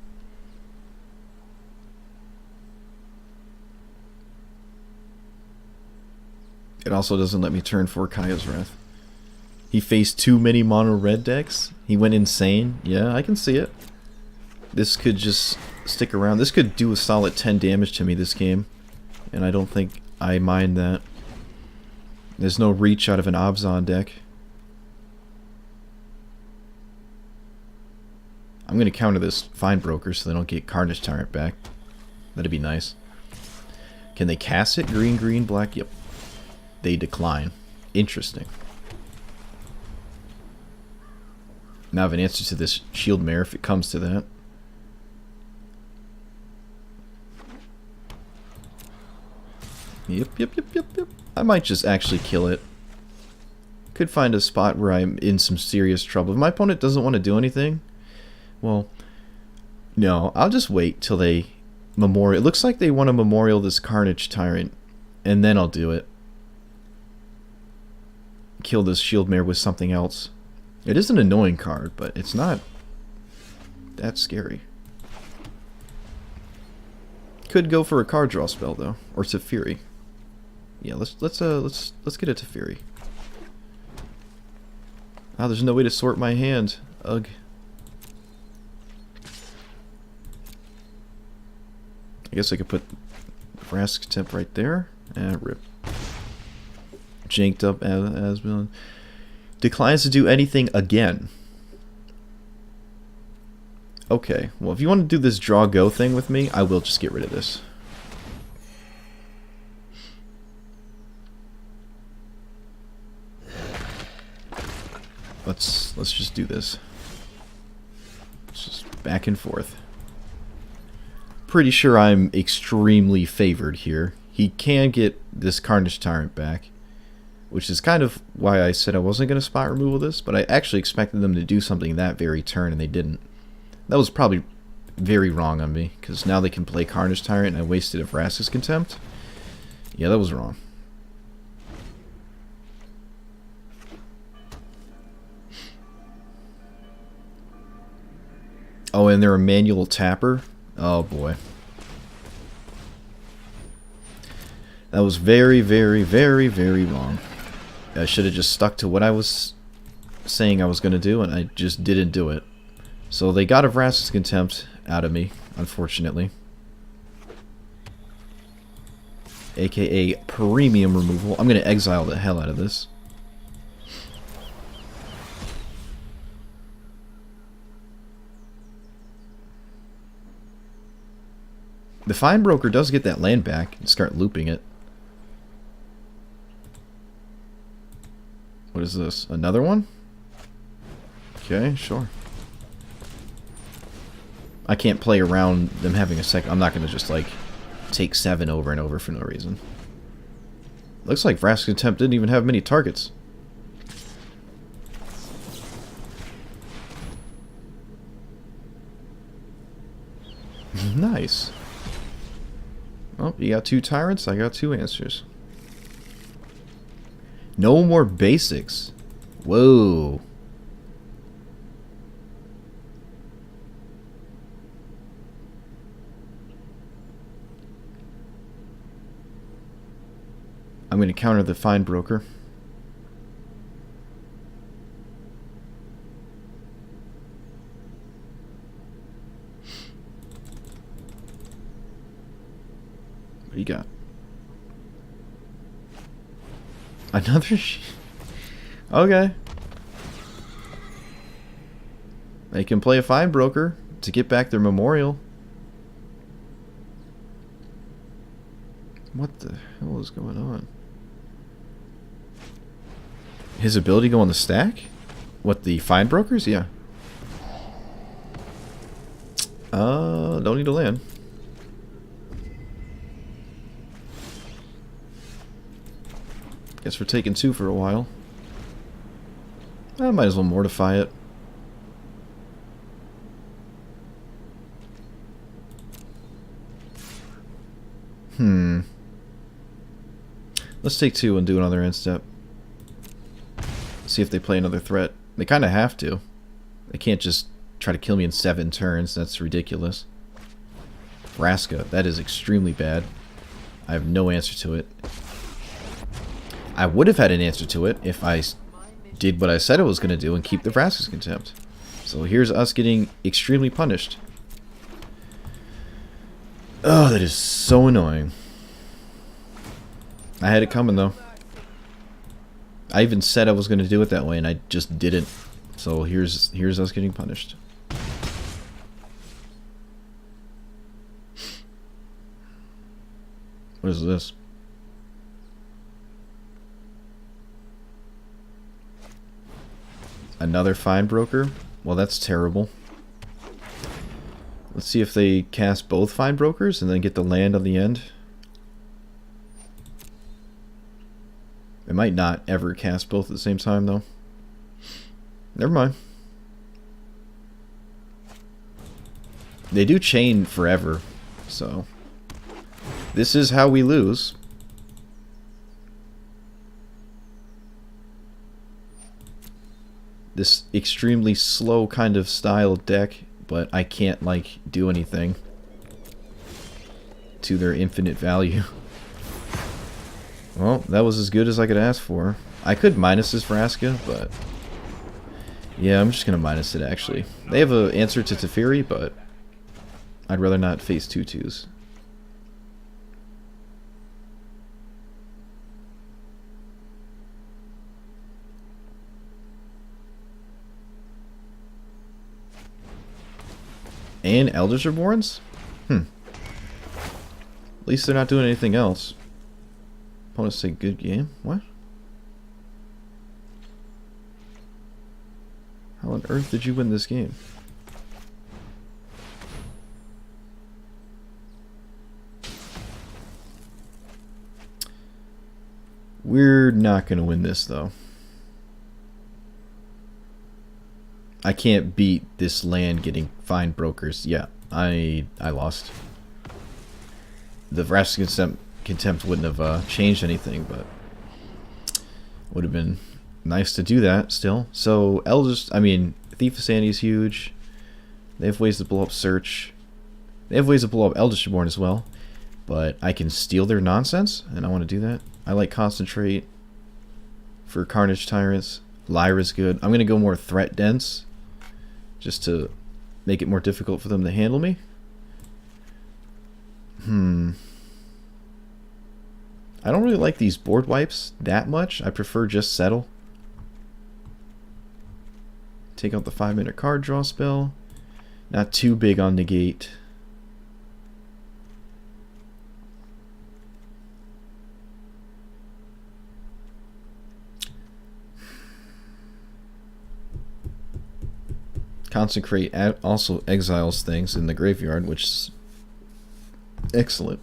It also doesn't let me turn for Kaya's Wrath. He faced too many mono red decks. He went insane. Yeah, I can see it. This could just stick around. This could do a solid 10 damage to me this game. And I don't think I mind that. There's no reach out of an Abzan deck. I'm going to counter this Find Broker so they don't get Carnage Tyrant back. That'd be nice. Can they cast it? Green, green, black? Yep. They decline. Interesting. Now I have an answer to this Shield Mare if it comes to that. Yep. I might just actually kill it. Could find a spot where I'm in some serious trouble. If my opponent doesn't want to do anything, well, no, I'll just wait till they memorial. It looks like they want to memorial this Carnage Tyrant, and then I'll do it. Kill this Shield Mare with something else. It is an annoying card, but it's not that scary. Could go for a card draw spell though, or Teferi. Yeah, let's get a Teferi. Ah, there's no way to sort my hand. Ugh. I guess I could put Vrask Temp right there. Rip. Janked up as villain. Declines to do anything again. Okay, well if you want to do this draw go thing with me, I will just get rid of this. Let's just do this. It's just back and forth. Pretty sure I'm extremely favored here. He can get this Carnage Tyrant back, which is kind of why I said I wasn't going to spot removal this, but I actually expected them to do something that very turn, and they didn't. That was probably very wrong on me, because now they can play Carnage Tyrant, and I wasted a Vrask's Contempt. Yeah, that was wrong. Oh, and they're a manual tapper? Oh boy. That was very, very, very, very wrong. I should have just stuck to what I was saying I was going to do, and I just didn't do it. So they got a Vrask's Contempt out of me, unfortunately. AKA premium removal. I'm going to exile the hell out of this. The Find Broker does get that land back and start looping it. What is this? Another one? Okay, sure. I can't play around them having a second. I'm not going to just, like, take 7 over and over for no reason. Looks like Vrask's Contempt didn't even have many targets. Nice. Well, you got 2 tyrants, I got 2 answers. No more basics. Whoa. I'm going to counter the Find Broker. What do you got? Another okay. They can play a Find Broker to get back their memorial. What the hell is going on? His ability go on the stack? What, the Find Brokers? Yeah. Don't need to land. Guess we're taking 2 for a while. I might as well mortify it. Let's take 2 and do another end step. See if they play another threat. They kind of have to. They can't just try to kill me in 7 turns. That's ridiculous. Vraska, that is extremely bad. I have no answer to it. I would have had an answer to it if I did what I said I was going to do and keep the Vraska's Contempt. So here's us getting extremely punished. Oh, that is so annoying. I had it coming though. I even said I was going to do it that way and I just didn't. So here's us getting punished. What is this? Another Find Broker? Well, that's terrible. Let's see if they cast both Find Brokers and then get the land on the end. They might not ever cast both at the same time, though. Never mind. They do chain forever, so... This is how we lose. This extremely slow kind of style deck, but I can't, like, do anything to their infinite value. Well, that was as good as I could ask for. I could minus this Vraska, but... Yeah, I'm just going to minus it, actually. They have an answer to Teferi, but... I'd rather not face 2/2s. And Elders Reborns? At least they're not doing anything else. Opponents say good game? What? How on earth did you win this game? We're not going to win this, though. I can't beat this land getting Find Brokers. Yeah, I lost. The Vraska Contempt wouldn't have changed anything, but would have been nice to do that still. So Elders, I mean, Thief of Sanity is huge. They have ways to blow up Search. They have ways to blow up Eldritch Reborn as well. But I can steal their nonsense, and I want to do that. I like Concentrate for Carnage Tyrants. Lyra's good. I'm going to go more threat dense, just to make it more difficult for them to handle me. I don't really like these board wipes that much. I prefer just Settle. Take out the 5-minute card draw spell. Not too big on negate. Consecrate also exiles things in the graveyard, which is excellent.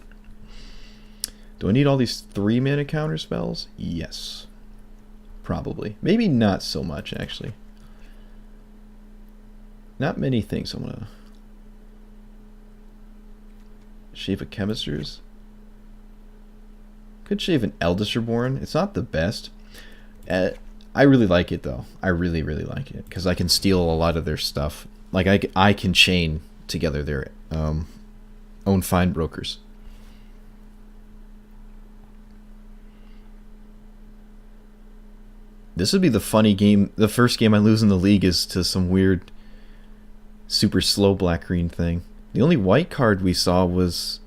Do I need all these 3-mana counter spells? Yes. Probably. Maybe not so much, actually. Not many things I want to... Shave a Chemisters. Could shave an Eldest Reborn. It's not the best. I really like it, though. I really, really like it. Because I can steal a lot of their stuff. Like, I can chain together their own Find Brokers. This would be the funny game. The first game I lose in the league is to some weird, super slow black-green thing. The only white card we saw was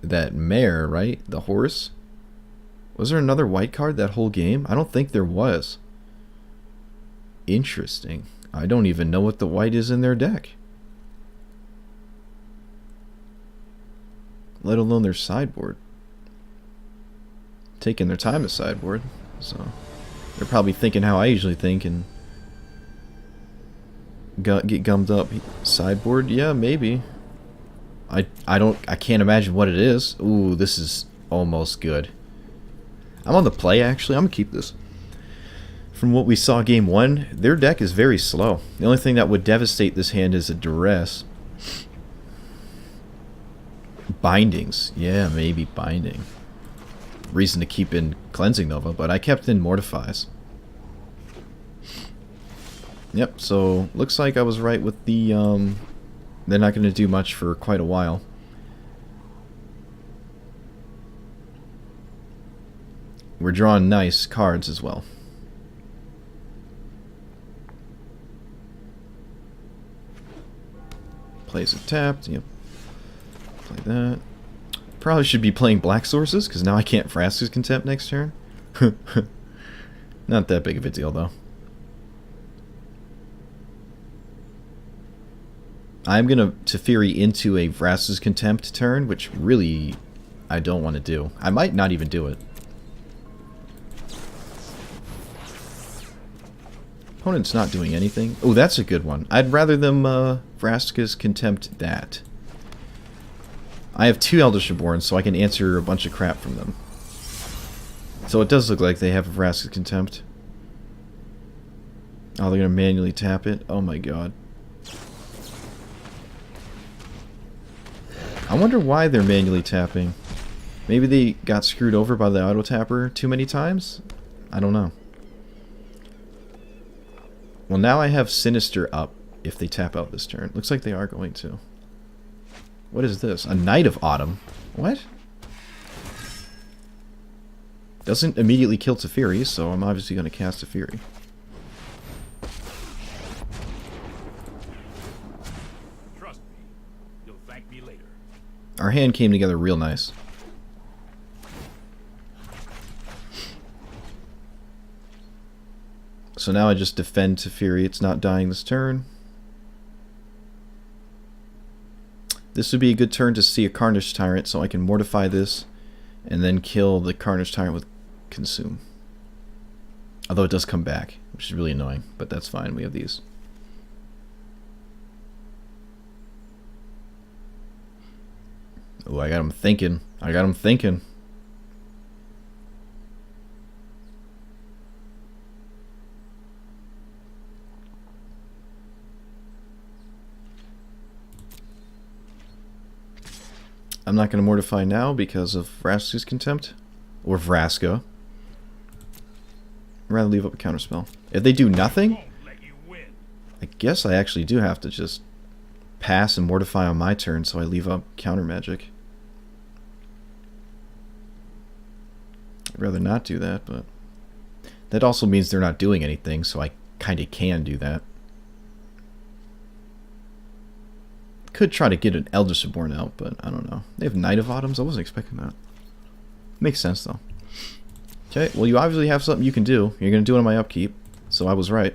that mare, right? The horse. Was there another white card that whole game? I don't think there was. Interesting. I don't even know what the white is in their deck. let alone their sideboard. Taking their time to sideboard, so they're probably thinking how I usually think and get gummed up. Sideboard, yeah, maybe. I can't imagine what it is. Ooh, this is almost good. I'm on the play actually. I'm gonna keep this. From what we saw game 1, their deck is very slow. The only thing that would devastate this hand is a duress. Bindings. Yeah, maybe binding. Reason to keep in Cleansing Nova, but I kept in Mortifies. Yep, so looks like I was right with the, they're not going to do much for quite a while. We're drawing nice cards as well. Plays it tapped, yep. Play that. Probably should be playing Black Sources, because now I can't Vraska's Contempt next turn. Not that big of a deal, though. I'm going to Teferi into a Vraska's Contempt turn, which really I don't want to do. I might not even do it. Opponent's not doing anything. Oh, that's a good one. I'd rather them Vraska's Contempt that. I have 2 Eldritch Reborn, so I can answer a bunch of crap from them. So it does look like they have a Vraska's Contempt. Oh, they're going to manually tap it? Oh my god. I wonder why they're manually tapping. Maybe they got screwed over by the auto-tapper too many times? I don't know. Well, now I have Sinister up if they tap out this turn. Looks like they are going to. What is this? A Knight of Autumn? What? Doesn't immediately kill Teferi, so I'm obviously going to cast Teferi.
Trust me, you'll thank me later.
Our hand came together real nice. So now I just defend Teferi. It's not dying this turn. This would be a good turn to see a Carnage Tyrant, so I can mortify this and then kill the Carnage Tyrant with Consume. Although it does come back, which is really annoying, but that's fine. We have these. Oh, I got him thinking. I got him thinking. I'm not going to mortify now because of Vraska's Contempt. Or Vraska. I'd rather leave up a counterspell. If they do nothing, I guess I actually do have to just pass and mortify on my turn, so I leave up counter magic. I'd rather not do that, but that also means they're not doing anything, so I kind of can do that. Could try to get an Eldritch Reborn out, but I don't know. They have Knight of Autumns? I wasn't expecting that. Makes sense, though. Okay, well, you obviously have something you can do. You're going to do it on my upkeep, so I was right.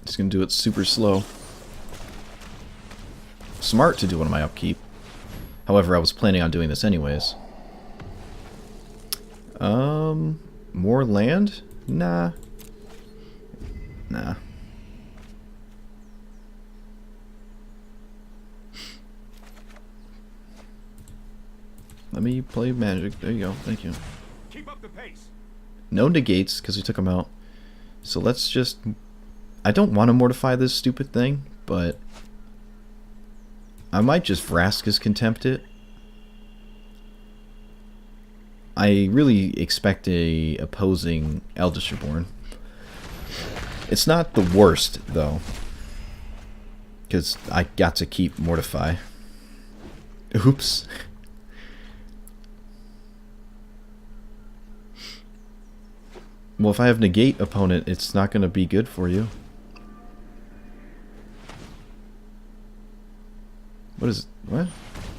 Just going to do it super slow. Smart to do it on my upkeep. However, I was planning on doing this anyways. More land? Nah. Nah. Let me play magic. There you go. Thank you.
Keep up the pace.
No negates, because we took them out. So let's just... I don't want to mortify this stupid thing, but... I might just Vraska's Contempt it. I really expect a opposing Eldritch Reborn. It's not the worst, though. Because I got to keep Mortify. Oops. Well, if I have negate opponent, it's not going to be good for you. What is... what?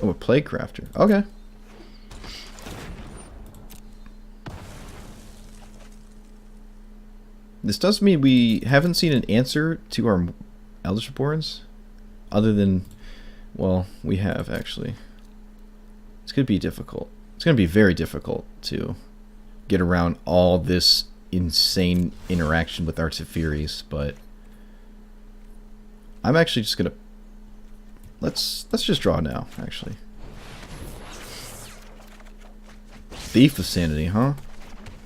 Oh, a Plague Crafter. Okay. This does mean we haven't seen an answer to our Eldritch Reborns. other than, well, we have actually. It's going to be difficult. It's going to be very difficult to get around all this insane interaction with our Tefiris, but I'm actually just going to, let's just draw now, actually. Thief of Sanity, huh?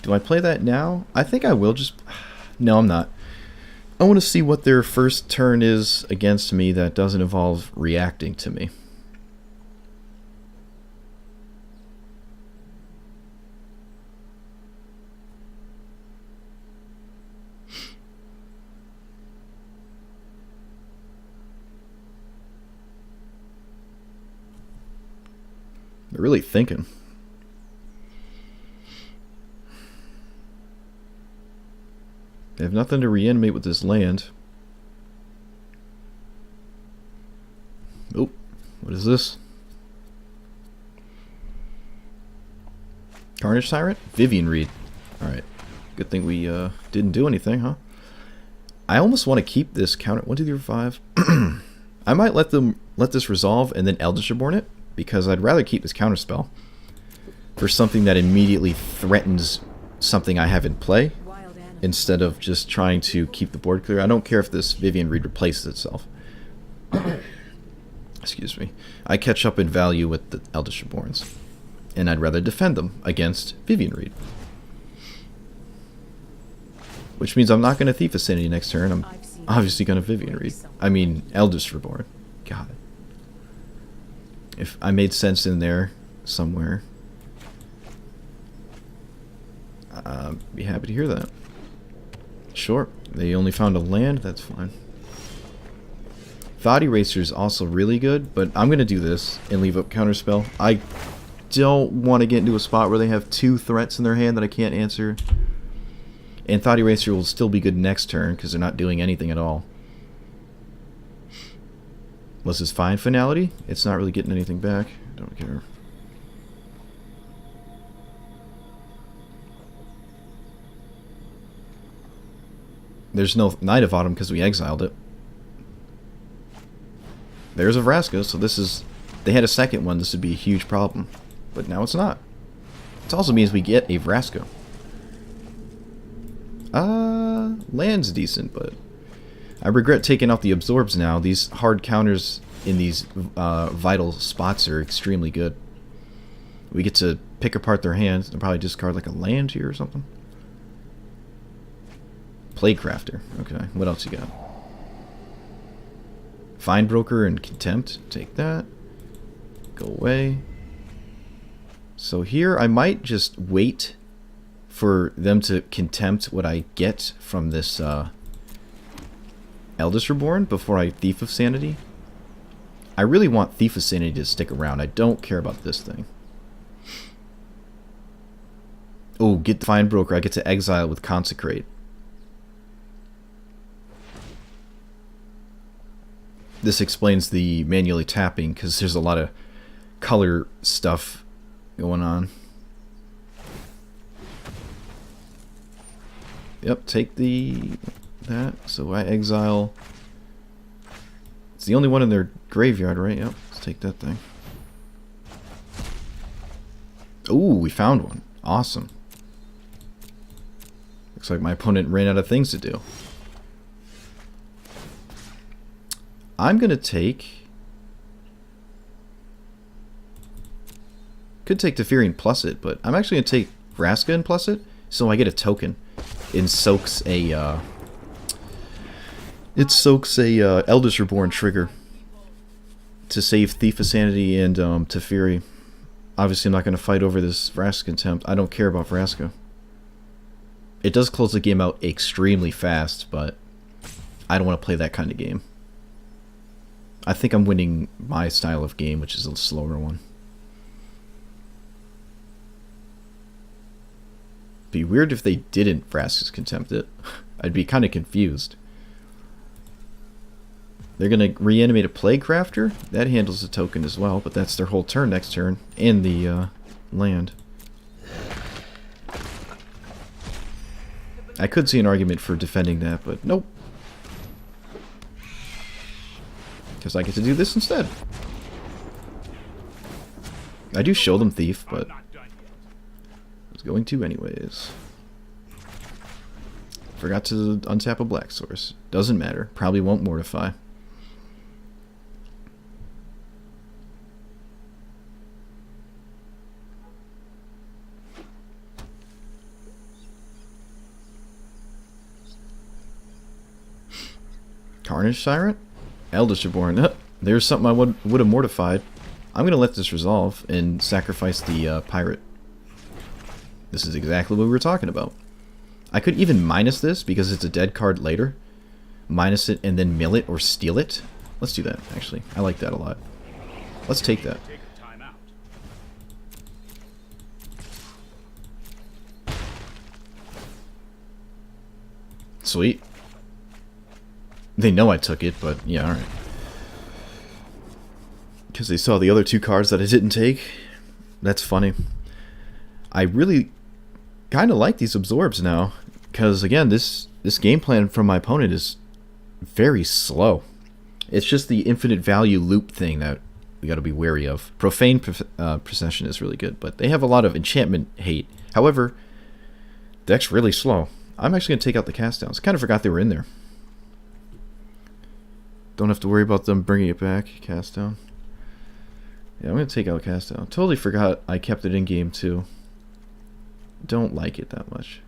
Do I play that now? I think I will just... No, I'm not. I want to see what their first turn is against me that doesn't involve reacting to me. They're really thinking. They have nothing to reanimate with this land. Oh, what is this? Carnage Tyrant? Vivian Reed. Alright. Good thing we didn't do anything, huh? I almost want to keep this counter. 1, 2, 3, 4, 5. I might let this resolve and then Eldritch Reborn it, because I'd rather keep this counterspell for something that immediately threatens something I have in play, instead of just trying to keep the board clear. I don't care if this Vivian Reed replaces itself. Excuse me. I catch up in value with the Eldritch Reborns, and I'd rather defend them against Vivian Reed. Which means I'm not going to Thief of Sanity next turn. I'm obviously going to Vivian Reed. I mean, Eldritch Reborn. God. If I made sense in there somewhere, I'd be happy to hear that. Sure, they only found a land, that's fine. Thought Eraser is also really good, but I'm going to do this and leave up Counterspell. I don't want to get into a spot where they have 2 threats in their hand that I can't answer. And Thought Eraser will still be good next turn because they're not doing anything at all. Was this fine finality? It's not really getting anything back. Don't care. There's no Knight of Autumn because we exiled it. There's a Vraska, so this is... They had a second one, this would be a huge problem. But now it's not. It also means we get a Vraska. Land's decent, but... I regret taking out the Absorbs now. These hard counters in these vital spots are extremely good. We get to pick apart their hands and probably discard like a land here or something. Playcrafter. Okay, what else you got? Fine Broker and Contempt. Take that. Go away. So here I might just wait for them to Contempt what I get from this Eldritch Reborn before I Thief of Sanity. I really want Thief of Sanity to stick around. I don't care about this thing. Oh, get the Fine Broker. I get to exile with Consecrate. This explains the manually tapping, because there's a lot of color stuff going on. Yep, take that. So I exile. It's the only one in their graveyard, right? Yep, let's take that thing. Ooh, we found one. Awesome. Looks like my opponent ran out of things to do. I'm going to take... Could take Teferi and plus it, but I'm actually going to take Vraska and plus it, so I get a token. It soaks a... Eldritch Reborn trigger to save Thief of Sanity and Teferi. Obviously, I'm not going to fight over this Vraska Contempt. I don't care about Vraska. It does close the game out extremely fast, but I don't want to play that kind of game. I think I'm winning my style of game, which is a slower one. Be weird if they didn't Vraska's Contempt it. I'd be kind of confused. They're going to reanimate a Plaguecrafter. That handles the token as well, but that's their whole turn next turn. And the land. I could see an argument for defending that, but nope. Because I get to do this instead. I do show them Thief, but I was going to anyways. Forgot to untap a black source. Doesn't matter. Probably won't mortify. Carnage Tyrant? Eldritch Reborn. There's something I would have mortified. I'm going to let this resolve and sacrifice the pirate. This is exactly what we were talking about. I could even minus this because it's a dead card later. Minus it and then mill it or steal it. Let's do that, actually. I like that a lot. Let's take that. Sweet. They know I took it, but yeah, alright. Because they saw the other two cards that I didn't take. That's funny. I really kind of like these absorbs now. Because, again, this game plan from my opponent is very slow. It's just the infinite value loop thing that we got to be wary of. Profane Procession is really good, but they have a lot of enchantment hate. However, deck's really slow. I'm actually going to take out the cast downs. Kind of forgot they were in there. Don't have to worry about them bringing it back. Cast down. Yeah, I'm going to take out cast down. Totally forgot I kept it in game too. Don't like it that much.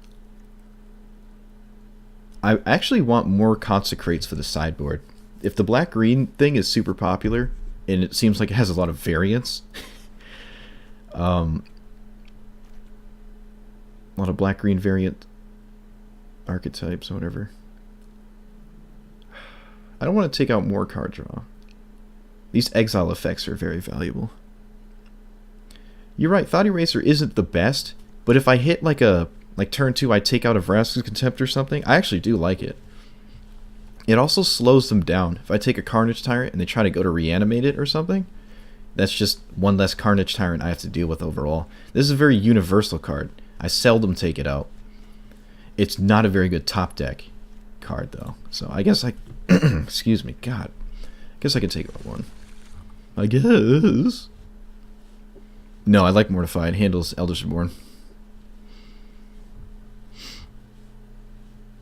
I actually want more consecrates for the sideboard. If the black-green thing is super popular, and it seems like it has a lot of variance, a lot of black-green variant archetypes or whatever. I don't want to take out more card draw. These exile effects are very valuable. You're right, Thought Eraser isn't the best, but if I hit like turn 2 I take out a Vraska's Contempt or something, I actually do like it. It also slows them down. If I take a Carnage Tyrant and they try to go to reanimate it or something, that's just one less Carnage Tyrant I have to deal with overall. This is a very universal card. I seldom take it out. It's not a very good top deck card though. So I guess I excuse me, God. I guess I can take out one. I guess. No, I like Mortify. It handles Eldritch Reborn.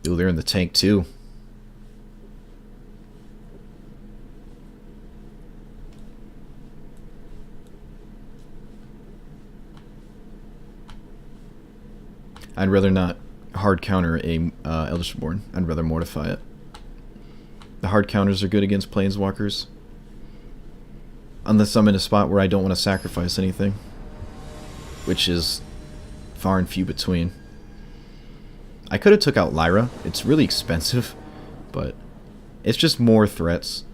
Ooh, they're in the tank too. I'd rather not hard counter a Eldritch Reborn. I'd rather mortify it. The hard counters are good against Planeswalkers. Unless I'm in a spot where I don't want to sacrifice anything. Which is far and few between. I could have took out Lyra. It's really expensive. But it's just more threats.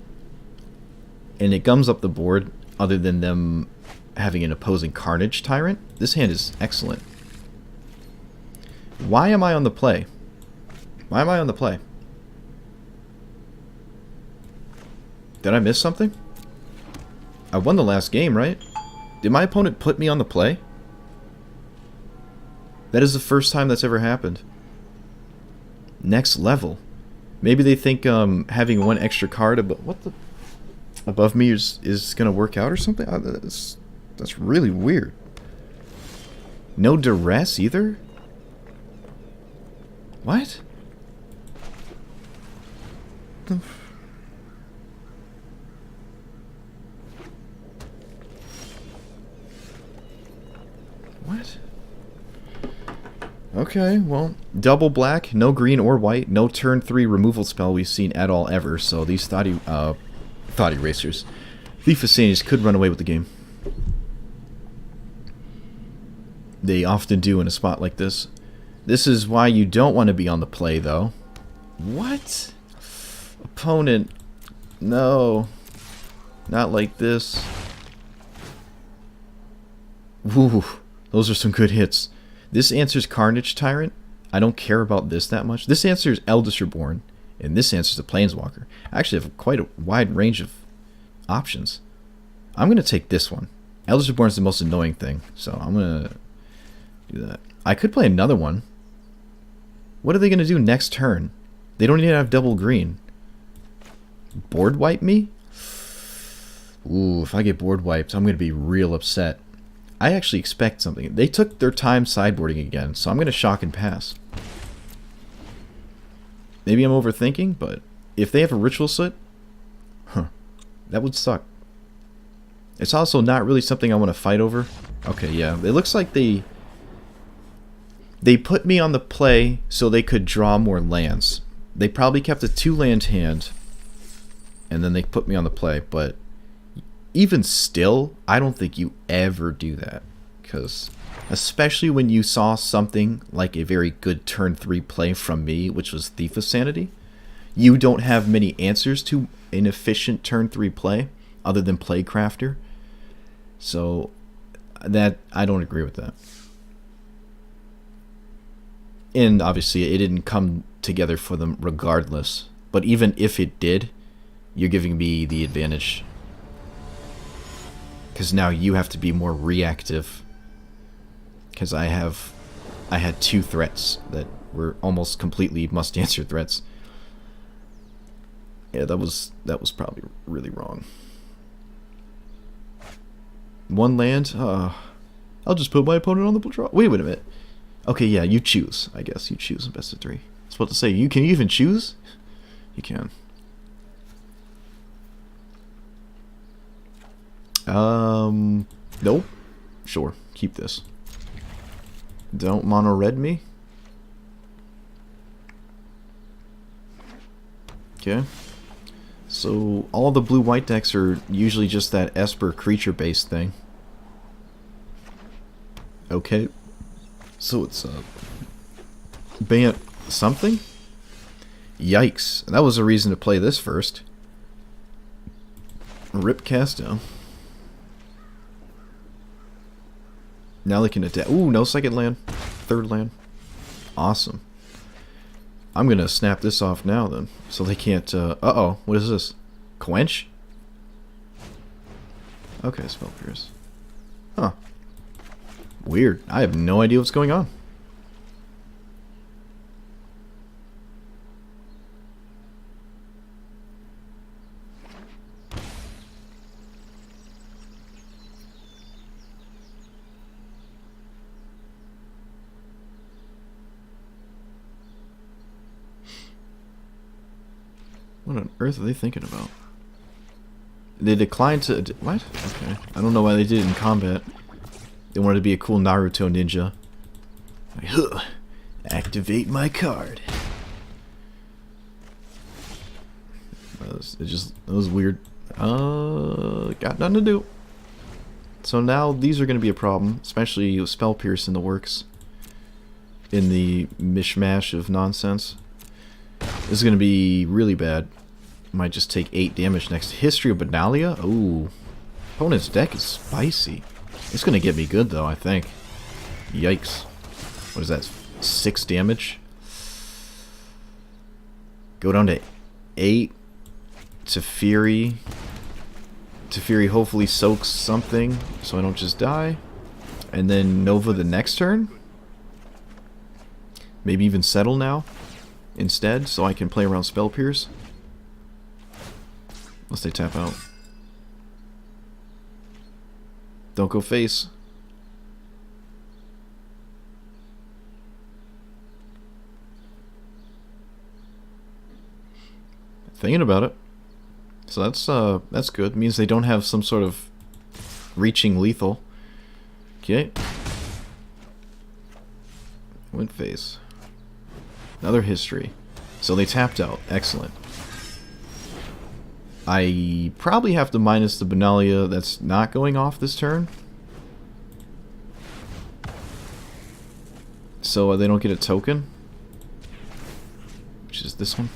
And it gums up the board other than them having an opposing Carnage Tyrant. This hand is excellent. Why am I on the play? Why am I on the play? Did I miss something? I won the last game, right? Did my opponent put me on the play? That is the first time that's ever happened. Next level. Maybe they think having one extra card above me is gonna work out or something? That's really weird. No duress either? What? What? Okay, well, double black, no green or white, no turn 3 removal spell we've seen at all ever, so these Thought Erasers, Thief of Sages could run away with the game. They often do in a spot like this. This is why you don't want to be on the play, though. What? Opponent. No. Not like this. Ooh, those are some good hits. This answers Carnage Tyrant. I don't care about this that much. This answers Eldritch Reborn. And this answers the Planeswalker. I actually have quite a wide range of options. I'm going to take this one. Eldritch Reborn is the most annoying thing. So I'm going to do that. I could play another one. What are they going to do next turn? They don't even have double green. Board wipe me? Ooh, if I get board wiped, I'm going to be real upset. I actually expect something. They took their time sideboarding again, so I'm going to shock and pass. Maybe I'm overthinking, but if they have a ritual slit, that would suck. It's also not really something I want to fight over. Okay, yeah. It looks like they put me on the play so they could draw more lands. They probably kept a 2-land hand, and then they put me on the play, but even still, I don't think you ever do that. Because, especially when you saw something like a very good turn 3 play from me, which was Thief of Sanity, you don't have many answers to an efficient turn 3 play other than Playcrafter. So, that I don't agree with that. And obviously, it didn't come together for them regardless. But even if it did, you're giving me the advantage. Because now you have to be more reactive. Because I had 2 threats that were almost completely must-answer threats. Yeah, that was probably really wrong. 1 land? I'll just put my opponent on the draw. Wait a minute. Okay, yeah, you choose. I guess you choose in best of 3. I was about to say, can you even choose? You can. Nope. Sure, keep this. Don't mono red me. Okay. So all the blue white decks are usually just that Esper creature based thing. Okay. So it's ban something? Yikes. That was a reason to play this first. Rip cast down. Now they can attack. Ooh, no second land. 3rd land. Awesome. I'm going to snap this off now then. So they can't... uh-oh. What is this? Quench? Okay, Spell Pierce. Huh. Weird. I have no idea what's going on. What on earth are they thinking about? They declined to... What? Okay. I don't know why they did it in combat. They wanted to be a cool Naruto ninja. Like, huh, activate my card. That was weird. Got nothing to do. So now these are going to be a problem, especially with Spell Pierce in the works. In the mishmash of nonsense. This is going to be really bad. Might just take 8 damage next. History of Benalia? Ooh. Opponent's deck is spicy. It's going to get me good, though, I think. Yikes. What is that? 6 damage? Go down to 8. Teferi. Teferi hopefully soaks something, so I don't just die. And then Nova the next turn? Maybe even settle now instead, so I can play around Spell Pierce. Unless they tap out. Don't go face. Thinking about it. So that's good. It means they don't have some sort of reaching lethal. Okay. Went face. Another history. So they tapped out. Excellent. I probably have to minus the Benalia that's not going off this turn. So they don't get a token. Which is this one.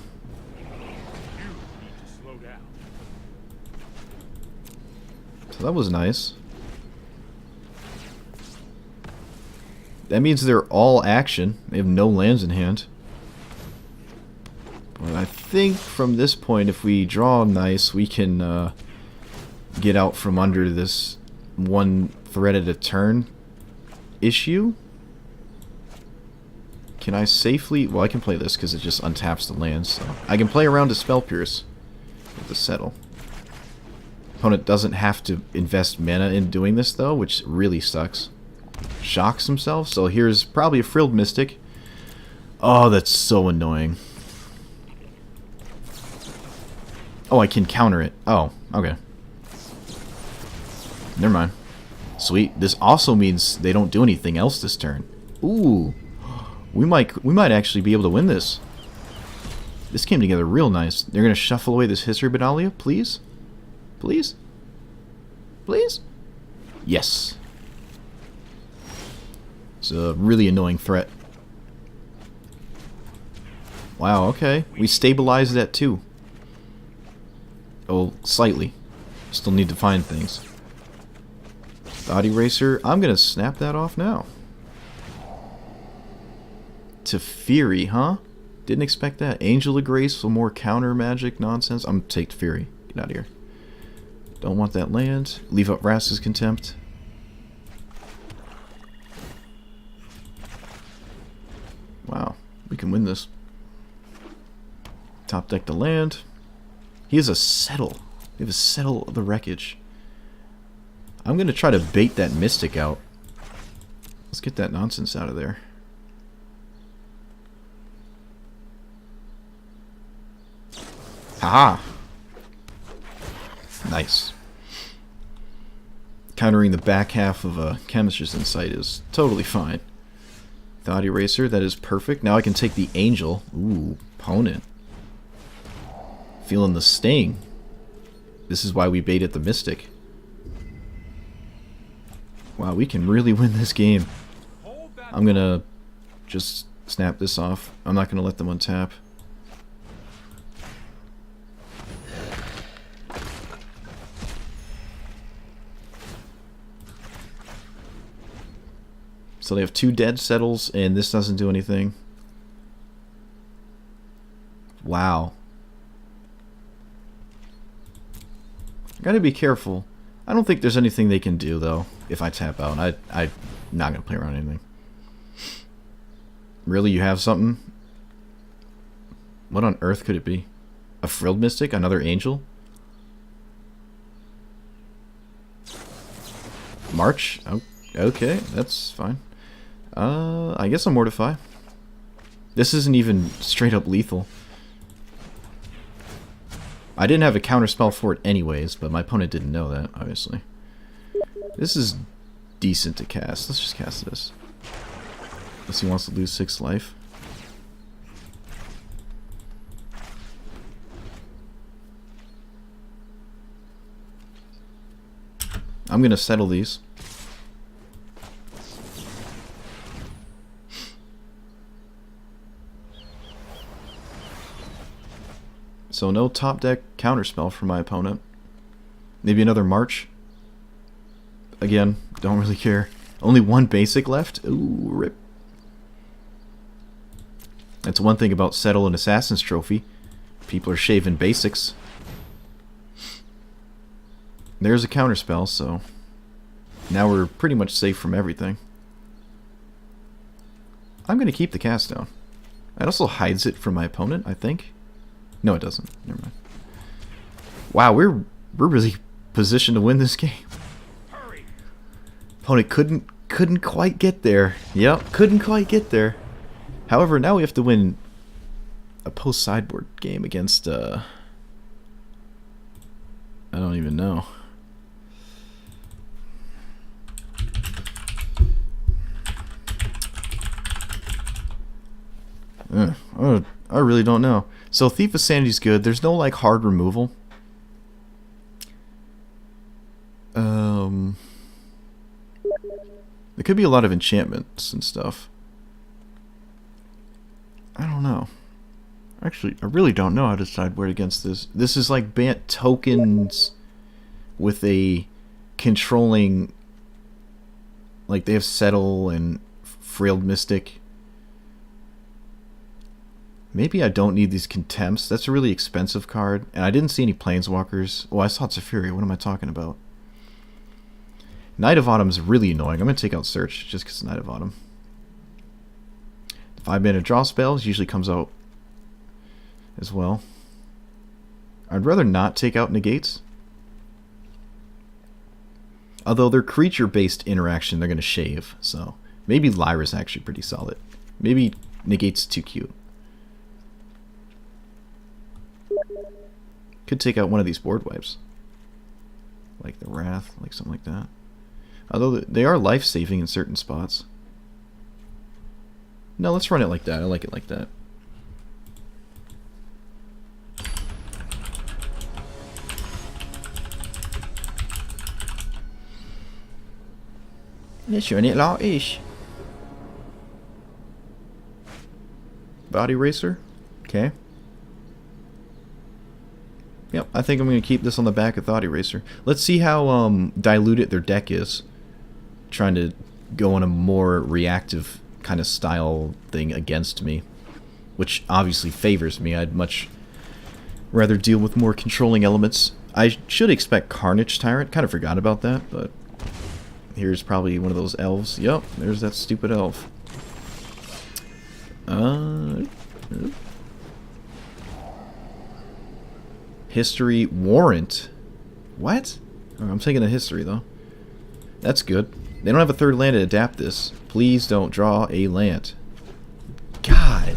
So that was nice. That means they're all action. They have no lands in hand. But I think from this point, if we draw nice, we can get out from under this 1 threat at a turn issue. Can I safely... Well, I can play this because it just untaps the lands. So I can play around to Spell Pierce with the settle. Opponent doesn't have to invest mana in doing this, though, which really sucks. Shocks himself, so here's probably a Frilled Mystic. Oh, that's so annoying. Oh, I can counter it. Oh, okay. Never mind. Sweet. This also means they don't do anything else this turn. Ooh. We might actually be able to win this. This came together real nice. They're going to shuffle away this History Bedalia, please? Please? Please? Yes. It's a really annoying threat. Wow, okay. We stabilized that too. Oh, slightly. Still need to find things. Thought Eraser. I'm going to snap that off now. Teferi, huh? Didn't expect that. Angel of Grace, some more counter magic nonsense. I'm going to take Teferi. Get out of here. Don't want that land. Leave up Vraska's Contempt. Wow. We can win this. Top deck the land. He has a Settle. We have a Settle of the Wreckage. I'm going to try to bait that Mystic out. Let's get that nonsense out of there. Haha! Nice. Countering the back half of a Chemist's Insight is totally fine. Thought Eraser, that is perfect. Now I can take the Angel. Ooh, opponent. Feeling the sting. This is why we baited the Mystic. Wow, we can really win this game. I'm gonna just snap this off. I'm not gonna let them untap. So they have 2 dead settles, and this doesn't do anything. Wow. I gotta be careful. I don't think there's anything they can do, though, if I tap out. I'm not gonna play around anything. Really, you have something? What on earth could it be? A Frilled Mystic? Another Angel? March? Oh, okay, that's fine. I guess I'll Mortify. This isn't even straight up lethal. I didn't have a counter spell for it anyways, but my opponent didn't know that, obviously. This is decent to cast. Let's just cast this. Unless he wants to lose 6 life. I'm gonna settle these. So no top deck counterspell for my opponent. Maybe another March. Again, don't really care. Only 1 basic left? Ooh, rip. That's one thing about Settle and Assassin's Trophy. People are shaving basics. There's a counterspell, so now we're pretty much safe from everything. I'm going to keep the cast down. It also hides it from my opponent, I think. No, it doesn't. Never mind. Wow, we're really positioned to win this game.
Hurry.
Opponent couldn't quite get there. Yep, couldn't quite get there. However, now we have to win a post-sideboard game against, I don't even know. I really don't know. So Thief of Sanity's good. There's no like hard removal. There could be a lot of enchantments and stuff. I don't know. Actually, I really don't know how to sideboard against this. This is like Bant tokens with a controlling, like they have Settle and Frilled Mystic. Maybe I don't need these Contempts. That's a really expensive card. And I didn't see any Planeswalkers. Oh, I saw Teferi. What am I talking about? Knight of Autumn is really annoying. I'm going to take out Search just because Knight of Autumn. 5-mana draw spells usually comes out as well. I'd rather not take out Negates. Although their creature-based interaction, they're going to shave. So maybe Lyra's actually pretty solid. Maybe Negate's too cute. Could take out one of these board wipes. Like the Wrath, like something like that. Although they are life-saving in certain spots. No, let's run it like that. I like it like that. Let's run it like this. Body Racer. Okay. Yep, I think I'm going to keep this on the back of Thought Eraser. Let's see how diluted their deck is. Trying to go on a more reactive kind of style thing against me. Which obviously favors me. I'd much rather deal with more controlling elements. I should expect Carnage Tyrant. Kind of forgot about that, but here's probably one of those elves. Yep, there's that stupid elf. History Warrant. What? Oh, I'm taking a history, though. That's good. They don't have a third land to adapt this. Please don't draw a land. God.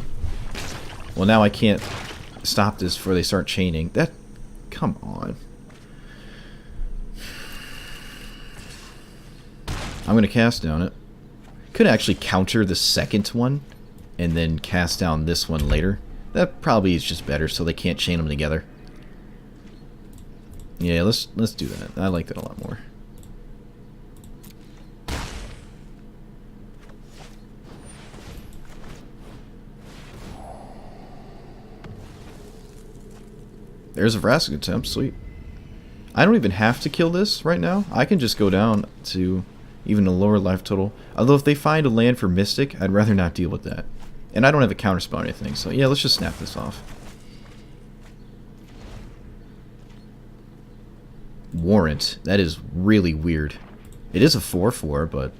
Well, now I can't stop this before they start chaining. That... Come on. I'm going to cast down it. Could actually counter the second one and then cast down this one later. That probably is just better so they can't chain them together. Yeah, let's do that. I like that a lot more. There's a Vraska attempt, sweet. I don't even have to kill this right now. I can just go down to even a lower life total. Although if they find a land for Mystic, I'd rather not deal with that. And I don't have a counterspell or anything, so yeah, let's just snap this off. Warrant. That is really weird. It is a 4/4, but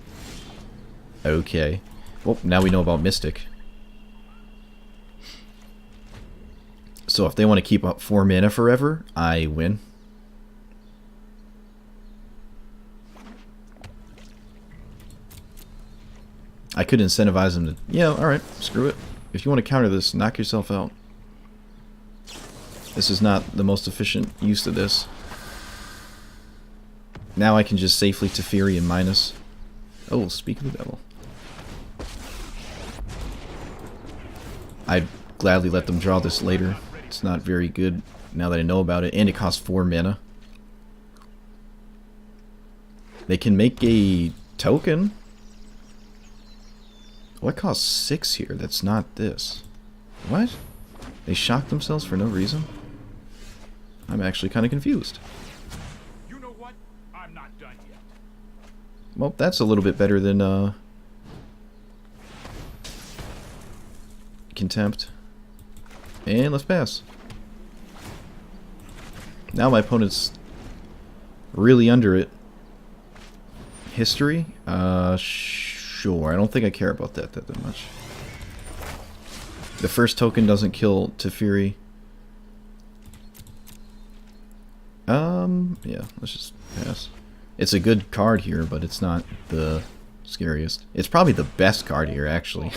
okay. Well, now we know about Mystic. So if they want to keep up 4 mana forever, I win. I could incentivize them to... Yeah, alright, screw it. If you want to counter this, knock yourself out. This is not the most efficient use of this. Now I can just safely Teferi and minus. Oh, speak of the devil. I'd gladly let them draw this later. It's not very good now that I know about it. And it costs 4 mana. They can make a token. What costs 6 here? That's not this. What? They shocked themselves for no reason? I'm actually kind of confused.
You know what? I'm not done yet.
Well, that's a little bit better than Contempt. And let's pass. Now my opponent's really under it. History? Sure. I don't think I care about that much. The first token doesn't kill Teferi. Yeah, let's just pass. It's a good card here, but it's not the scariest. It's probably the best card here, actually.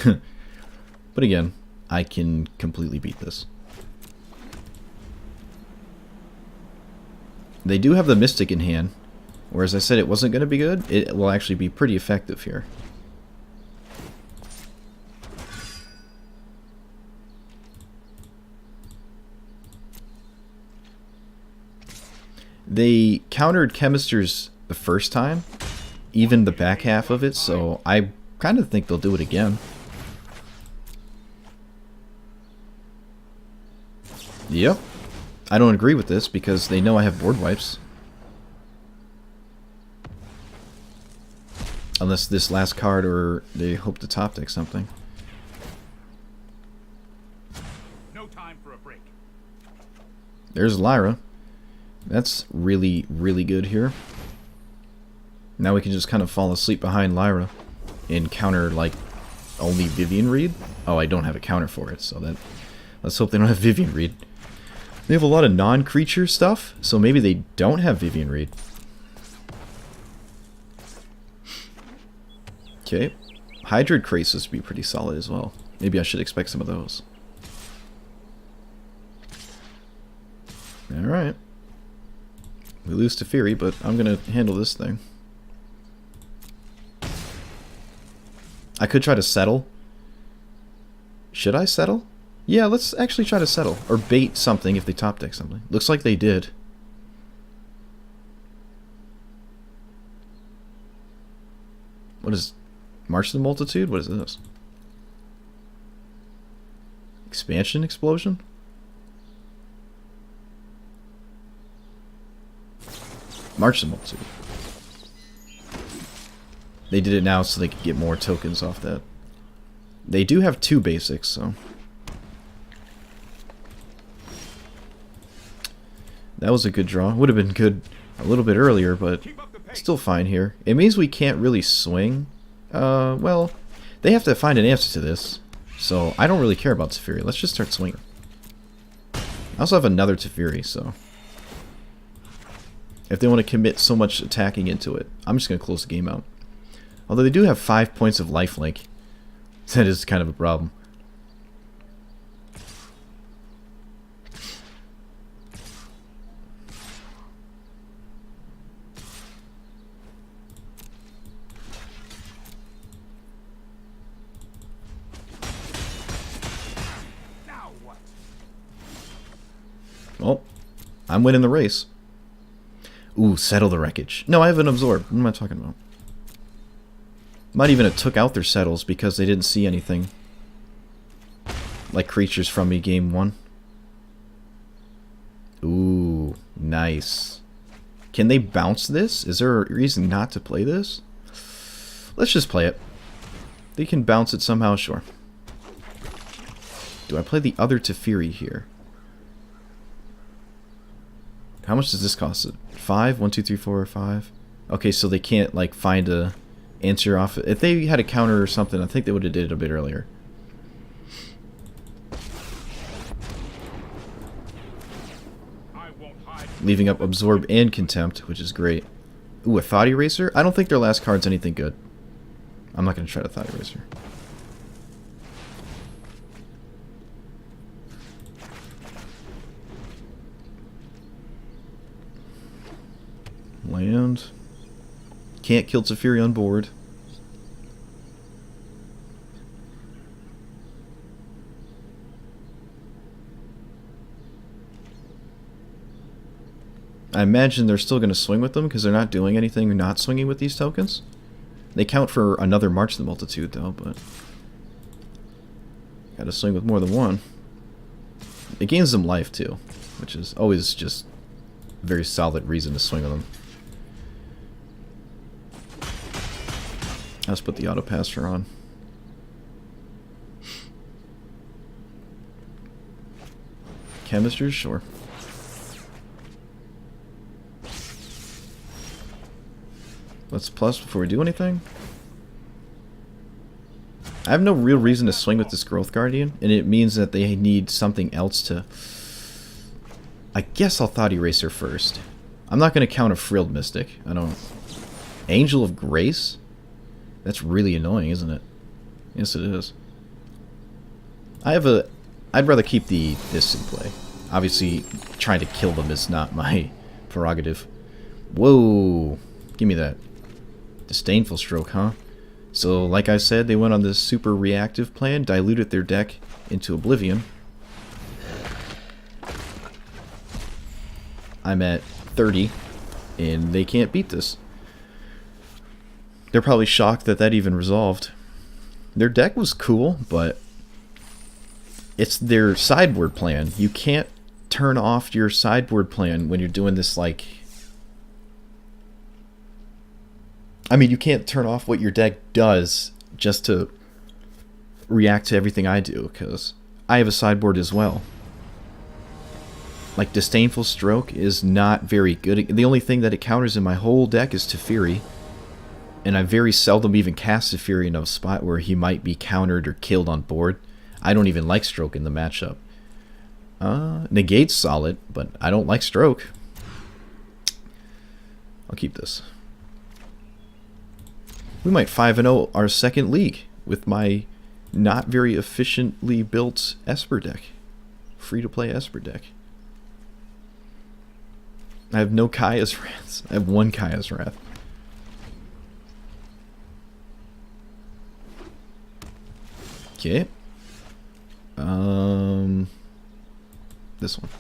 But again, I can completely beat this. They do have the Mystic in hand, whereas I said it wasn't going to be good. It will actually be pretty effective here. They countered Chemisters the first time, even the back half of it, so I kind of think they'll do it again. Yep. I don't agree with this because they know I have board wipes. Unless this last card or they hope to top deck something.
No time for a break.
There's Lyra. That's really, really good here. Now we can just kind of fall asleep behind Lyra and counter, like, only Vivian Reed. Oh, I don't have a counter for it, so that... Let's hope they don't have Vivian Reed. They have a lot of non-creature stuff, so maybe they don't have Vivian Reed. Okay. Hydrid Krasis would be pretty solid as well. Maybe I should expect some of those. Alright. We lose to Fury, but I'm going to handle this thing. I could try to settle. Should I settle? Yeah, let's actually try to settle. Or bait something if they top deck something. Looks like they did. What is... March of the Multitude? What is this? Expansion Explosion? March of the Multitude. They did it now so they could get more tokens off that. They do have 2 basics, so... That was a good draw. Would have been good a little bit earlier, but still fine here. It means we can't really swing. Well, they have to find an answer to this, so I don't really care about Teferi. Let's just start swinging. I also have another Teferi, so... If they want to commit so much attacking into it, I'm just going to close the game out. Although they do have 5 points of lifelink. That is kind of a problem.
Now what?
Well, I'm winning the race. Ooh, settle the wreckage. No, I have an absorb. What am I talking about? Might even have took out their settles because they didn't see anything like creatures from me game 1. Ooh, nice. Can they bounce this? Is there a reason not to play this? Let's just play it. They can bounce it somehow, sure. Do I play the other Teferi here? How much does this cost? 5? 1, 2, 3, 4, 5. Okay, so they can't like find a answer off. If they had a counter or something, I think they would have did it a bit earlier. Leaving up Absorb and Contempt, which is great. Ooh, a Thought Eraser? I don't think their last card's anything good. I'm not going to try to Thought Eraser. Land. Can't kill Teferi on board. I imagine they're still going to swing with them because they're not doing anything not swinging with these tokens. They count for another March of the Multitude though, but gotta swing with more than one. It gains them life too, which is always just a very solid reason to swing with them. Let's put the auto passer on. Chemisters, sure. Let's plus before we do anything. I have no real reason to swing with this Growth Guardian, and it means that they need something else to... I guess I'll Thought Eraser first. I'm not going to count a Frilled Mystic. I don't... Angel of Grace? That's really annoying, isn't it? Yes, it is. I have a... I'd rather keep this in play. Obviously, trying to kill them is not my prerogative. Whoa! Give me that. Disdainful Stroke, huh? So, like I said, they went on this super reactive plan, diluted their deck into oblivion. I'm at 30, and they can't beat this. They're probably shocked that that even resolved. Their deck was cool, but it's their sideboard plan. You can't turn off your sideboard plan when you're doing this, like... I mean, you can't turn off what your deck does just to react to everything I do, because I have a sideboard as well. Like, Disdainful Stroke is not very good. The only thing that it counters in my whole deck is Teferi, and I very seldom even cast Teferi in a spot where he might be countered or killed on board. I don't even like Stroke in the matchup. Negate's solid, but I don't like Stroke. I'll keep this. We might 5-0 our second league with my not very efficiently built Esper deck. Free-to-play Esper deck. I have no Kaya's Wraths. I have one Kaya's Wrath. Okay. This one.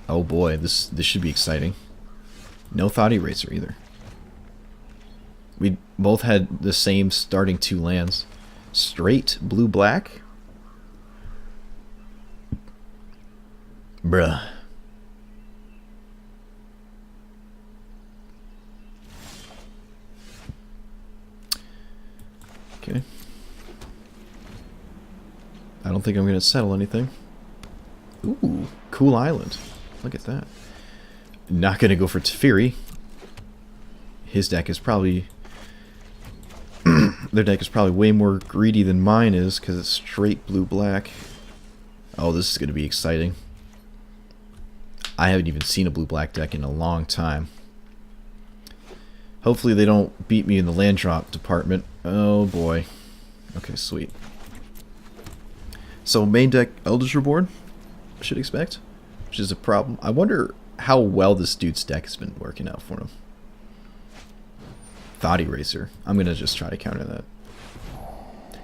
Oh boy, this should be exciting. No Thought Eraser either. We both had the same starting 2 lands. Straight blue-black. Bruh. Okay. I don't think I'm going to settle anything. Ooh, cool island. Look at that. Not going to go for Teferi. His deck is probably... their deck is probably way more greedy than mine is because it's straight blue-black. Oh, this is going to be exciting. I haven't even seen a blue-black deck in a long time. Hopefully they don't beat me in the land drop department. Oh boy. Okay, sweet. So main deck Eldritch Reborn, I should expect, which is a problem. I wonder how well this dude's deck has been working out for him. Thought Eraser. I'm going to just try to counter that.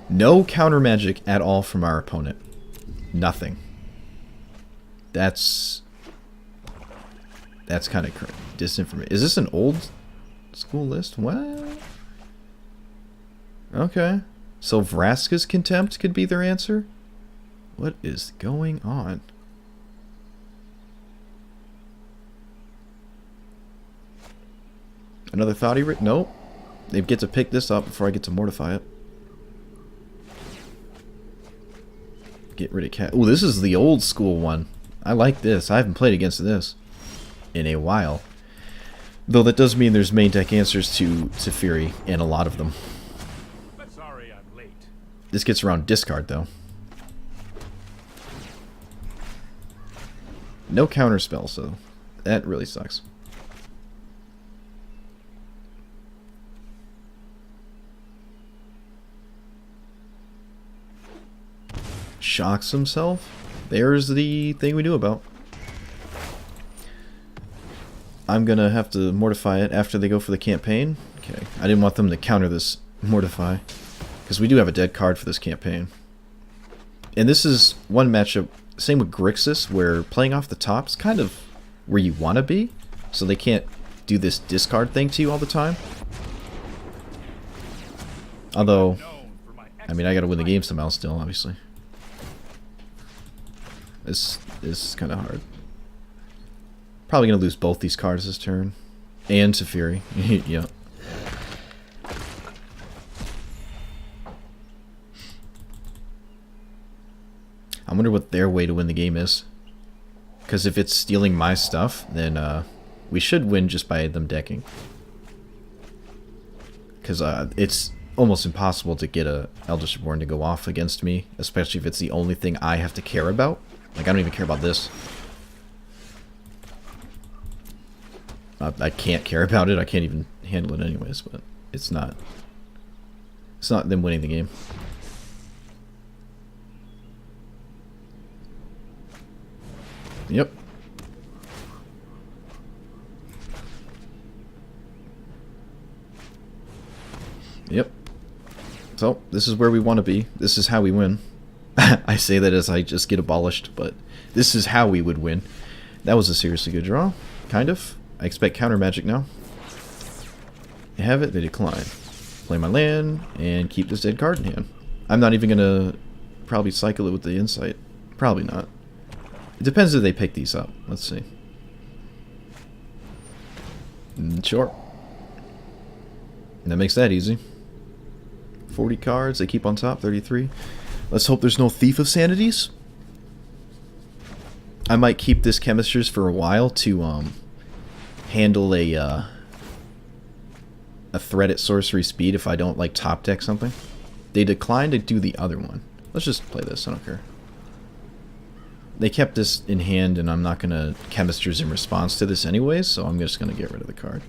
No counter magic at all from our opponent. Nothing. That's kind of disinformation. Is this an old school list? What? Okay. So Vraska's Contempt could be their answer? What is going on? Another Thought Eraser? Nope. They get to pick this up before I get to mortify it. Get rid of cat. Oh, this is the old school one. I like this. I haven't played against this in a while. Though that does mean there's main deck answers to Teferi, and a lot of them.
But sorry I'm late.
This gets around discard, though. No counter spell, so that really sucks. Shocks himself. There's the thing we knew about. I'm gonna have to mortify it after they go for the campaign. Okay, I didn't want them to counter this mortify, because we do have a dead card for this campaign. And this is one matchup, same with Grixis, where playing off the top is kind of where you want to be, so they can't do this discard thing to you all the time. Although, I mean, I gotta win the game somehow still, obviously. This is kind of hard. Probably gonna lose both these cards this turn. And Teferi. Yeah. I wonder what their way to win the game is. Because if it's stealing my stuff, then we should win just by them decking. Because it's almost impossible to get a Eldritch Reborn to go off against me, especially if it's the only thing I have to care about. Like, I don't even care about this. I can't care about it. I can't even handle it anyways, but it's not them winning the game. Yep. Yep. So, this is where we want to be. This is how we win. I say that as I just get abolished, but this is how we would win. That was a seriously good draw. Kind of. I expect counter magic now. They have it, they decline. Play my land, and keep this dead card in hand. I'm not even going to probably cycle it with the insight. Probably not. It depends if they pick these up. Let's see. Sure. And that makes that easy. 40 cards, they keep on top, 33. Let's hope there's no Thief of Sanities. I might keep this Chemisters for a while to handle a threat at sorcery speed if I don't like top deck something. They declined to do the other one. Let's just play this, I don't care. they kept this in hand, and I'm not going to chemisters in response to this anyways, so I'm just going to get rid of the card.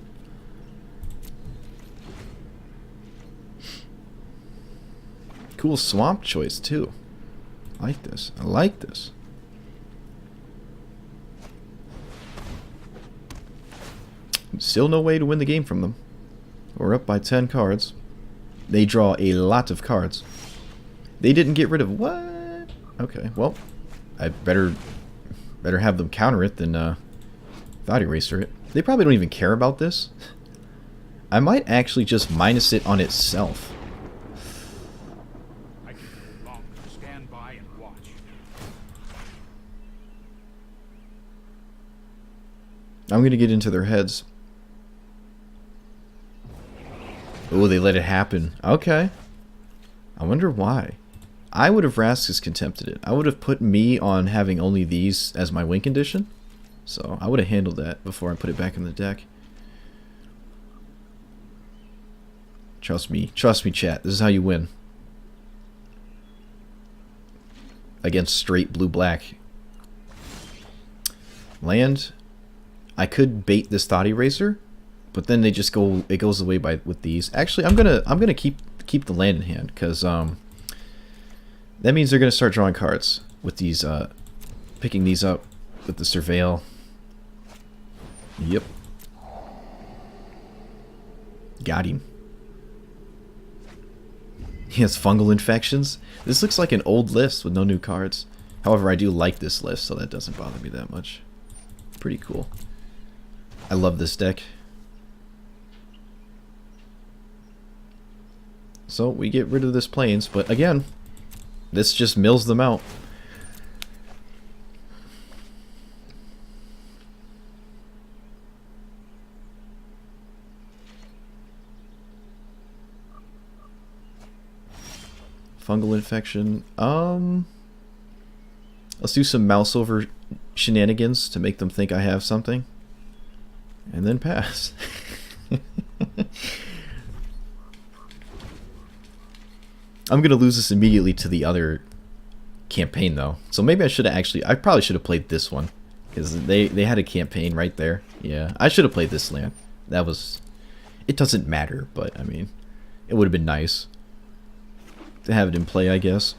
Cool swamp choice, too. I like this. I like this. Still no way to win the game from them. We're up by 10 cards. They draw a lot of cards. They didn't get rid of what? Okay, well, I better have them counter it than Thought Eraser it. They probably don't even care about this. I might actually just minus it on itself.
I can no longer stand by and watch.
I'm gonna get into their heads. Oh, they let it happen. Okay. I wonder why. I would have Raskus contempted it. I would have put me on having only these as my win condition. So I would have handled that before I put it back in the deck. Trust me, chat. This is how you win. Against straight blue-black. Land. I could bait this Thought Eraser, but then they just go. It goes away with these. Actually, I'm gonna keep the land in hand because that means they're gonna start drawing cards with these. Picking these up with the Surveil. Yep. Got him. He has fungal infections. This looks like an old list with no new cards. However, I do like this list, so that doesn't bother me that much. Pretty cool. I love this deck. So we get rid of this Plains, but again, this just mills them out. Fungal infection. Let's do some mouse over shenanigans to make them think I have something. And then pass. I'm gonna lose this immediately to the other campaign though. So maybe I probably should have played this one. Because they had a campaign right there. Yeah, I should have played this land. It doesn't matter, but I mean, it would have been nice to have it in play, I guess.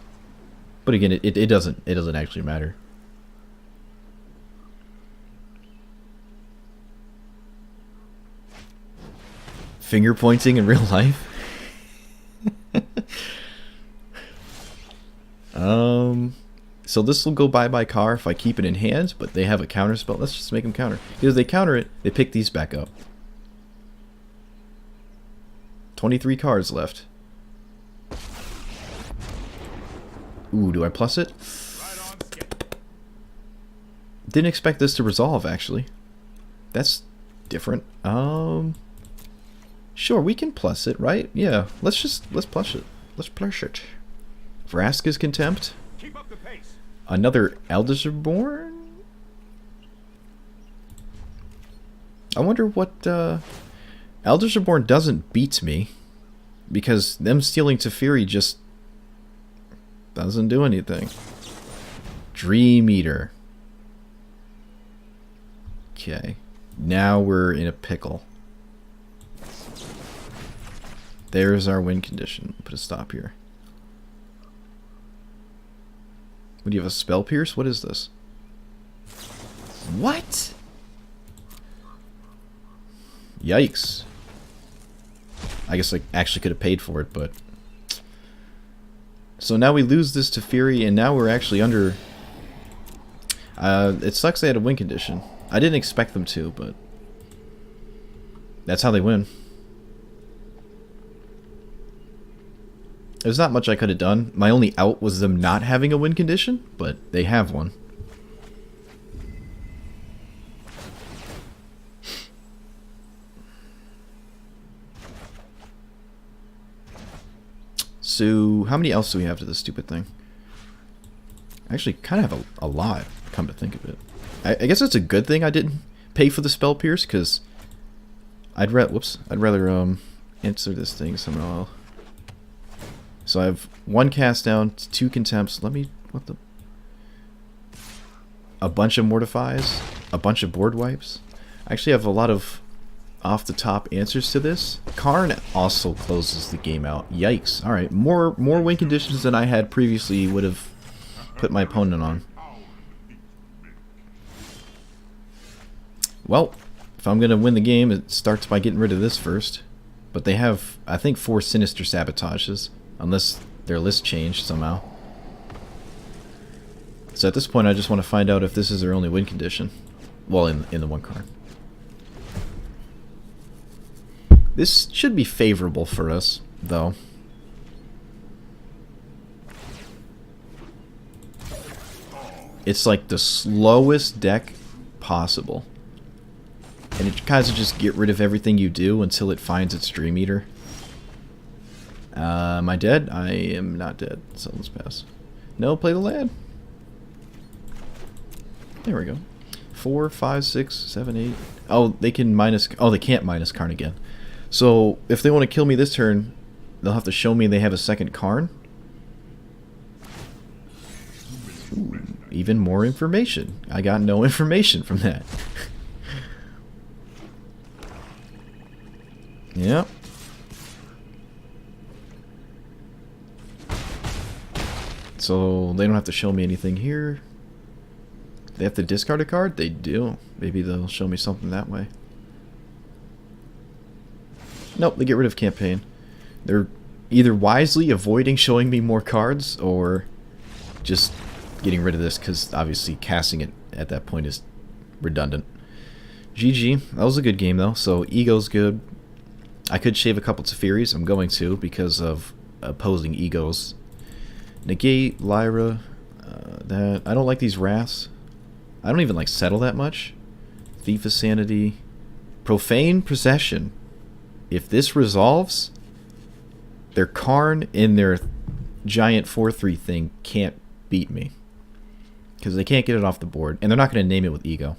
But again, it doesn't actually matter. Finger pointing in real life. So this will go by car if I keep it in hand, but they have a counter spell. Let's just make them counter. Because they counter it, they pick these back up. 23 cards left. Ooh, do I plus it? Didn't expect this to resolve, actually. That's different. Sure, we can plus it, right? Yeah, let's plus it. Let's plush it. Vraska's Contempt.
Keep up the pace.
Another Elders Reborn? I wonder what Elders Reborn doesn't beat me, because them stealing Teferi just doesn't do anything. Dream Eater. Okay. Now we're in a pickle. There's our win condition. Put a stop here. What do you have, a Spell Pierce? What is this? What? Yikes. I guess I actually could have paid for it, but... So now we lose this to Fury, and now we're actually under... it sucks they had a win condition. I didn't expect them to, but... That's how they win. There's not much I could have done. My only out was them not having a win condition, but they have one. So, how many else do we have to this stupid thing? I actually kind of have a lot, come to think of it. I guess it's a good thing I didn't pay for the Spell Pierce, because I'd rather answer this thing somehow. So I have one cast down, 2 contempts. What the... a bunch of mortifies, a bunch of board wipes. I actually have a lot of off-the-top answers to this. Karn also closes the game out. Yikes. Alright, more win conditions than I had previously would have put my opponent on. Well, if I'm going to win the game, it starts by getting rid of this first. But they have, I think, 4 Sinister Sabotages, unless their list changed somehow. So at this point, I just want to find out if this is their only win condition. Well, in the one card. This should be favorable for us, though. It's like the slowest deck possible. And it kind of just get rid of everything you do until it finds its Dream Eater. Am I dead? I am not dead. So let's pass. No, play the land. There we go. 4, 5, 6, 7, 8. Oh, they can minus... Oh, they can't minus Karn again. So, if they want to kill me this turn, they'll have to show me they have a second Karn. Ooh, even more information. I got no information from that. Yep. So, they don't have to show me anything here. They have to discard a card? They do. Maybe they'll show me something that way. Nope, they get rid of campaign. They're either wisely avoiding showing me more cards, or just getting rid of this, because obviously casting it at that point is redundant. GG. That was a good game, though. So, Ego's good. I could shave a couple Tefiris. I'm going to, because of opposing Egos. Negate, Lyra, that. I don't like these Wraths. I don't even like Settle that much. Thief of Sanity. Profane Possession. If this resolves, their Karn in their giant 4/3 thing can't beat me. Because they can't get it off the board. And they're not going to name it with Ego.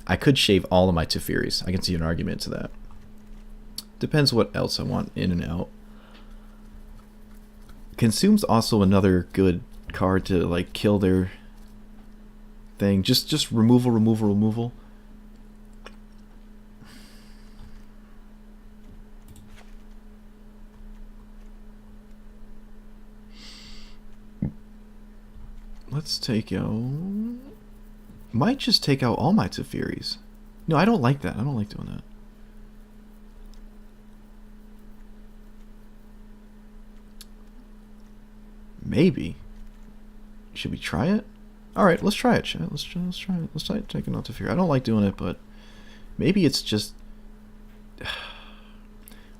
I could shave all of my Tefiris. I can see an argument to that. Depends what else I want in and out. Consume's also another good card to like kill their thing. Just removal. Let's take out... Might just take out all my Tefiris. No, I don't like that. I don't like doing that. Maybe. Should we try it? Alright, let's try it, chat. Let's try it. Let's try taking out Teferi. I don't like doing it, but maybe it's just...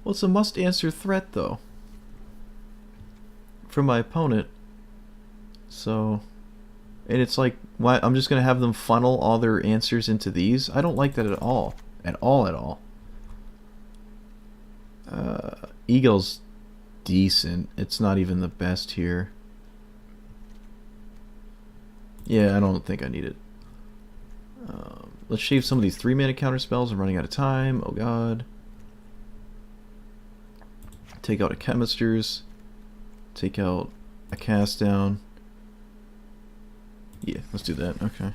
Well, it's a must-answer threat, though. From my opponent. So... And it's like, why? I'm just going to have them funnel all their answers into these? I don't like that at all. At all. Eagle's decent. It's not even the best here. Yeah, I don't think I need it. Let's shave some of these 3-mana counter spells. I'm running out of time. Oh god. Take out a Chemisters. Take out a Cast Down. Yeah, let's do that. Okay.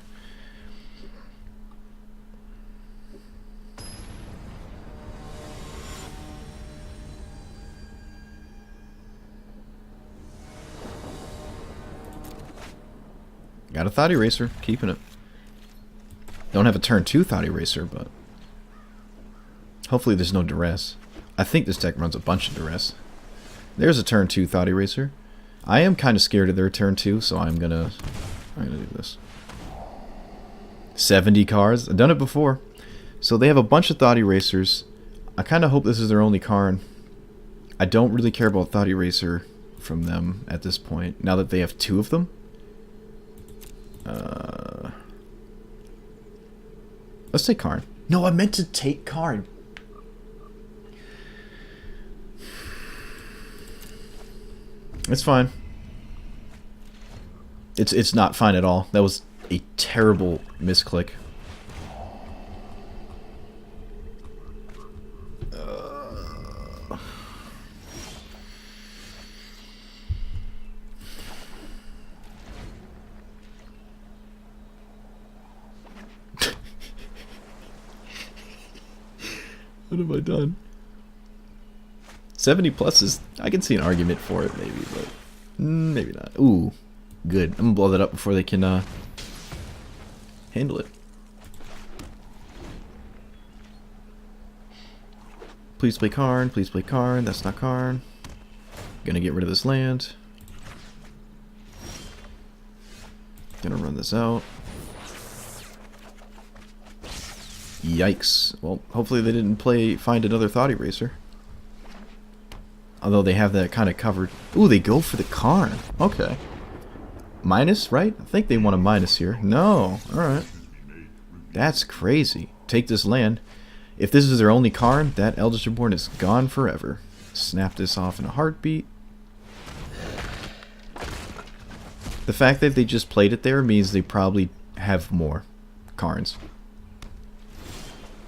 Got a Thought Eraser. Keeping it. Don't have a turn 2 Thought Eraser, but hopefully there's no Duress. I think this deck runs a bunch of Duress. There's a turn 2 Thought Eraser. I am kind of scared of their turn 2, so I'm gonna do this. 70 cards. I've done it before. So they have a bunch of Thought Erasers. I kind of hope this is their only Karn. I don't really care about Thought Eraser from them at this point, now that they have 2 of them. Let's take Karn. No, I meant to take Karn. It's fine. It's not fine at all. That was a terrible misclick. What have I done? 70 plus is... I can see an argument for it, maybe, but... maybe not. Ooh. Good. I'm gonna blow that up before they can, handle it. Please play Karn. Please play Karn. That's not Karn. Gonna get rid of this land. Gonna run this out. Yikes. Well, hopefully they didn't find another Thought Eraser. Although they have that kind of covered. Ooh, they go for the Karn. Okay. Minus, right? I think they want a minus here. No. Alright. That's crazy. Take this land. If this is their only Karn, that Eldritch Reborn is gone forever. Snap this off in a heartbeat. The fact that they just played it there means they probably have more Karns.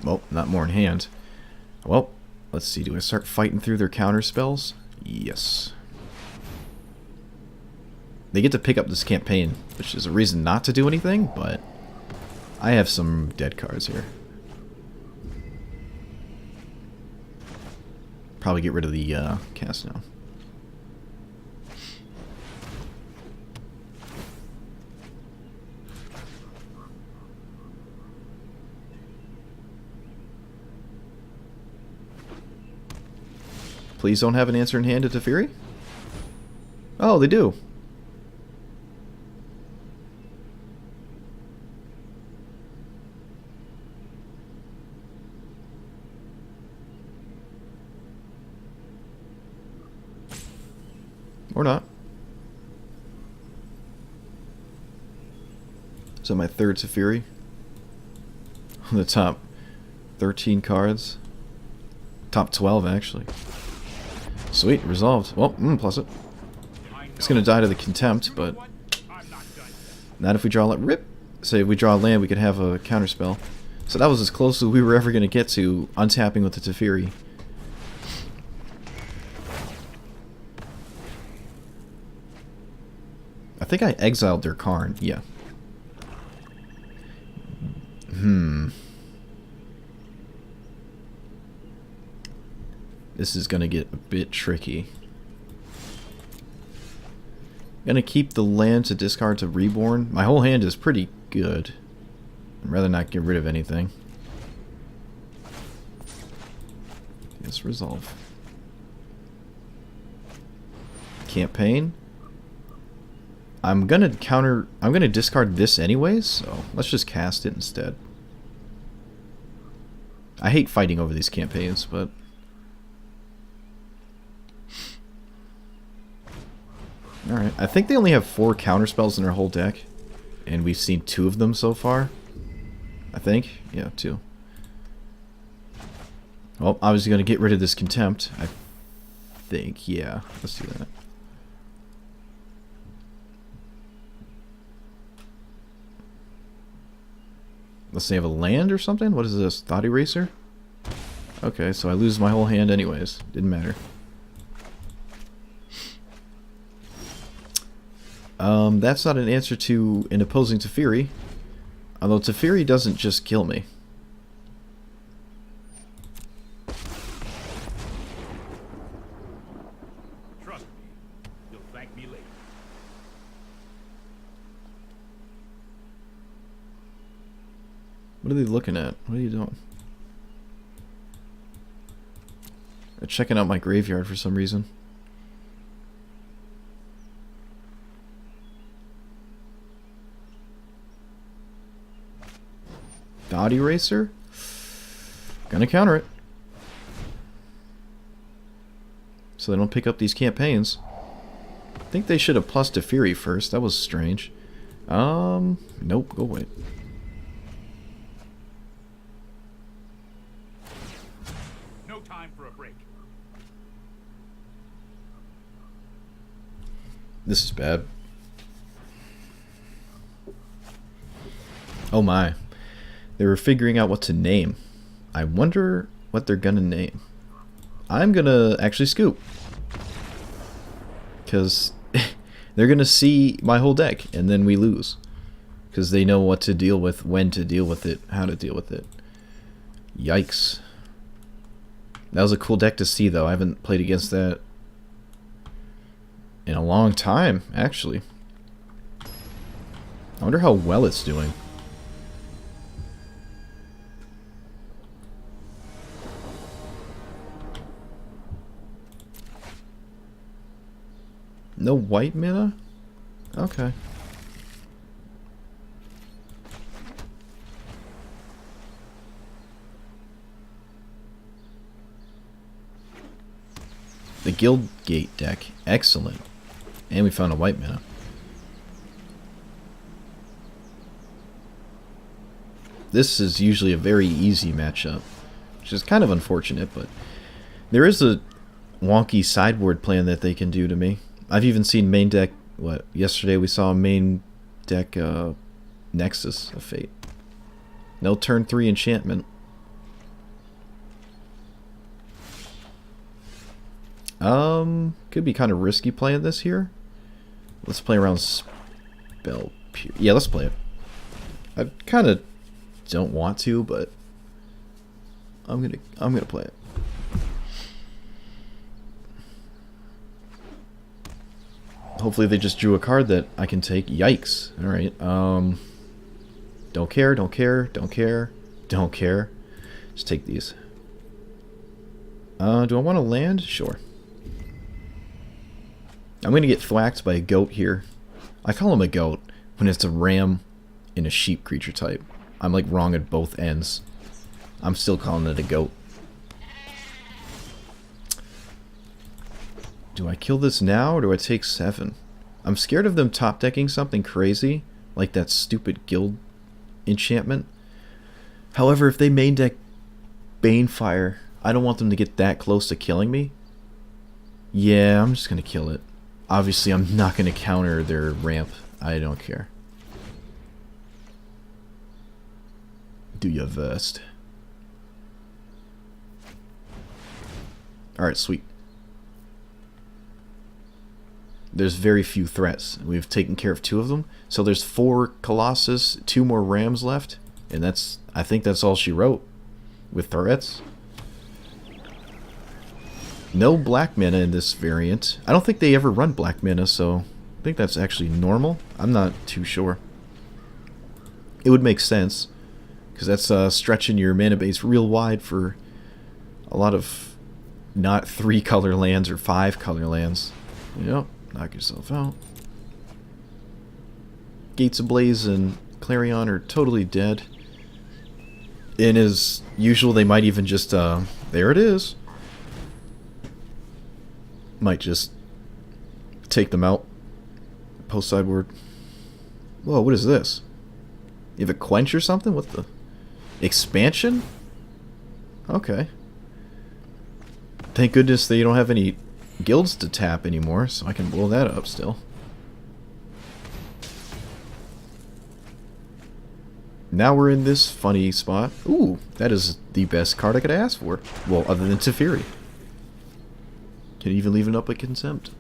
Well, not more in hand. Well, let's see. Do I start fighting through their counter spells? Yes. They get to pick up this campaign, which is a reason not to do anything, but I have some dead cards here. Probably get rid of the cast now. Please don't have an answer in hand to Teferi? Oh, they do. Or not. So my third Teferi. On the top 13 cards. Top 12, actually. Sweet, resolved. Well, plus it. It's gonna die to the Contempt, but not if we draw rip. Say if we draw a land, we could have a counterspell. So that was as close as we were ever gonna get to untapping with the Teferi. I think I exiled their Karn. Yeah. This is gonna get a bit tricky. Gonna keep the land to discard to Reborn. My whole hand is pretty good. I'd rather not get rid of anything. Yes, resolve. Campaign. I'm gonna discard this anyways, so let's just cast it instead. I hate fighting over these campaigns, but alright, I think they only have 4 counterspells in their whole deck. And we've seen 2 of them so far. I think. Yeah, 2. Well, obviously going to get rid of this Contempt. I think, yeah. Let's do that. Let's say I have a land or something? What is this? Thought Eraser? Okay, so I lose my whole hand anyways. Didn't matter. That's not an answer to an opposing Teferi. Although Teferi doesn't just kill me.
Trust me, you'll thank me later.
What are they looking at? What are you doing? They're checking out my graveyard for some reason. Thought Eraser? Gonna counter it. So they don't pick up these campaigns. I think they should have plus Teferi first. That was strange. Nope, go away.
No time for a break.
This is bad. Oh my. They were figuring out what to name. I wonder what they're gonna name. I'm gonna actually scoop. Because they're gonna see my whole deck, and then we lose. Because they know what to deal with, when to deal with it, how to deal with it. Yikes. That was a cool deck to see, though. I haven't played against that in a long time, actually. I wonder how well it's doing. No white mana? Okay. The Guild Gate deck. Excellent. And we found a white mana. This is usually a very easy matchup, which is kind of unfortunate, but there is a wonky sideboard plan that they can do to me. I've even seen main deck, what, yesterday we saw main deck Nexus of Fate. No turn 3 enchantment. Could be kind of risky playing this here. Let's play around Spell Pierce. Yeah, let's play it. I kind of don't want to, but I'm gonna play it. Hopefully they just drew a card that I can take. Yikes. Alright, don't care, don't care, don't care, don't care. Just take these. Do I want to land? Sure. I'm going to get thwacked by a goat here. I call him a goat when it's a ram in a sheep creature type. I'm like wrong at both ends. I'm still calling it a goat. Do I kill this now or do I take 7? I'm scared of them top decking something crazy, like that stupid guild enchantment. However, if they main deck Banefire, I don't want them to get that close to killing me. Yeah, I'm just going to kill it. Obviously, I'm not going to counter their ramp. I don't care. Do your best. Alright, sweet. There's very few threats. We've taken care of 2 of them. So there's 4 Colossus, 2 more Rams left. And that's, I think that's all she wrote. With threats. No black mana in this variant. I don't think they ever run black mana, so I think that's actually normal. I'm not too sure. It would make sense, because that's stretching your mana base real wide for a lot of not 3 color lands or 5 color lands. Yep, knock yourself out. Gates Ablaze and Clarion are totally dead. And as usual, they might even just, there it is. Might just take them out. Post sideboard. Whoa, what is this? You have a quench or something? What the? Expansion? Okay. Thank goodness that you don't have any guilds to tap anymore, so I can blow that up still. Now we're in this funny spot. Ooh, that is the best card I could ask for. Well, other than Teferi. Can even leave it up with Contempt.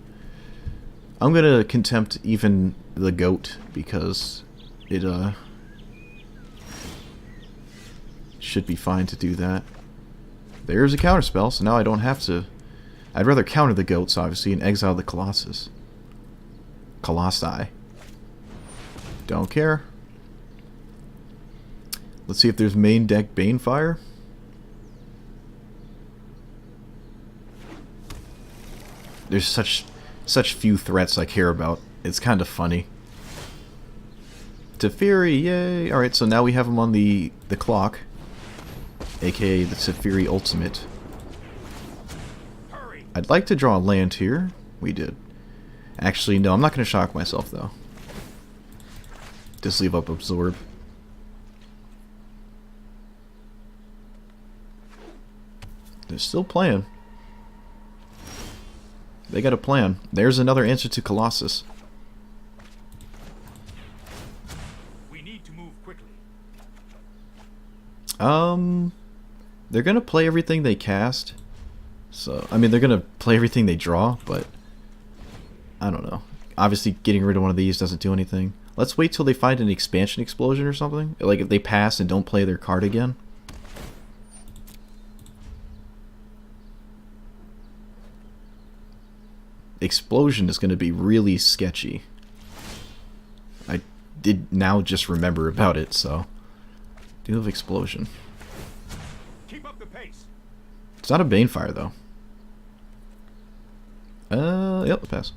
I'm gonna Contempt even the goat because it should be fine to do that. There's a counterspell, so now I don't have to. I'd rather counter the goats, obviously, and exile the Colossus. Colossi. Don't care. Let's see if there's main deck Banefire. There's such few threats I care about. It's kind of funny. Teferi, yay! Alright, so now we have him on the clock. AKA the Teferi Ultimate. I'd like to draw a land here. We did. Actually, no, I'm not going to shock myself, though. Just leave up Absorb. They're still playing. They got a plan. There's another answer to Colossus.
We need to move quickly.
They're gonna play everything they cast. So, I mean, they're gonna play everything they draw, but I don't know. Obviously, getting rid of one of these doesn't do anything. Let's wait till they find an expansion explosion or something. Like if they pass and don't play their card again. Explosion is going to be really sketchy. I did now just remember about it, so... Do have Explosion.
Keep up the pace.
It's not a Banefire, though. Yep, pass.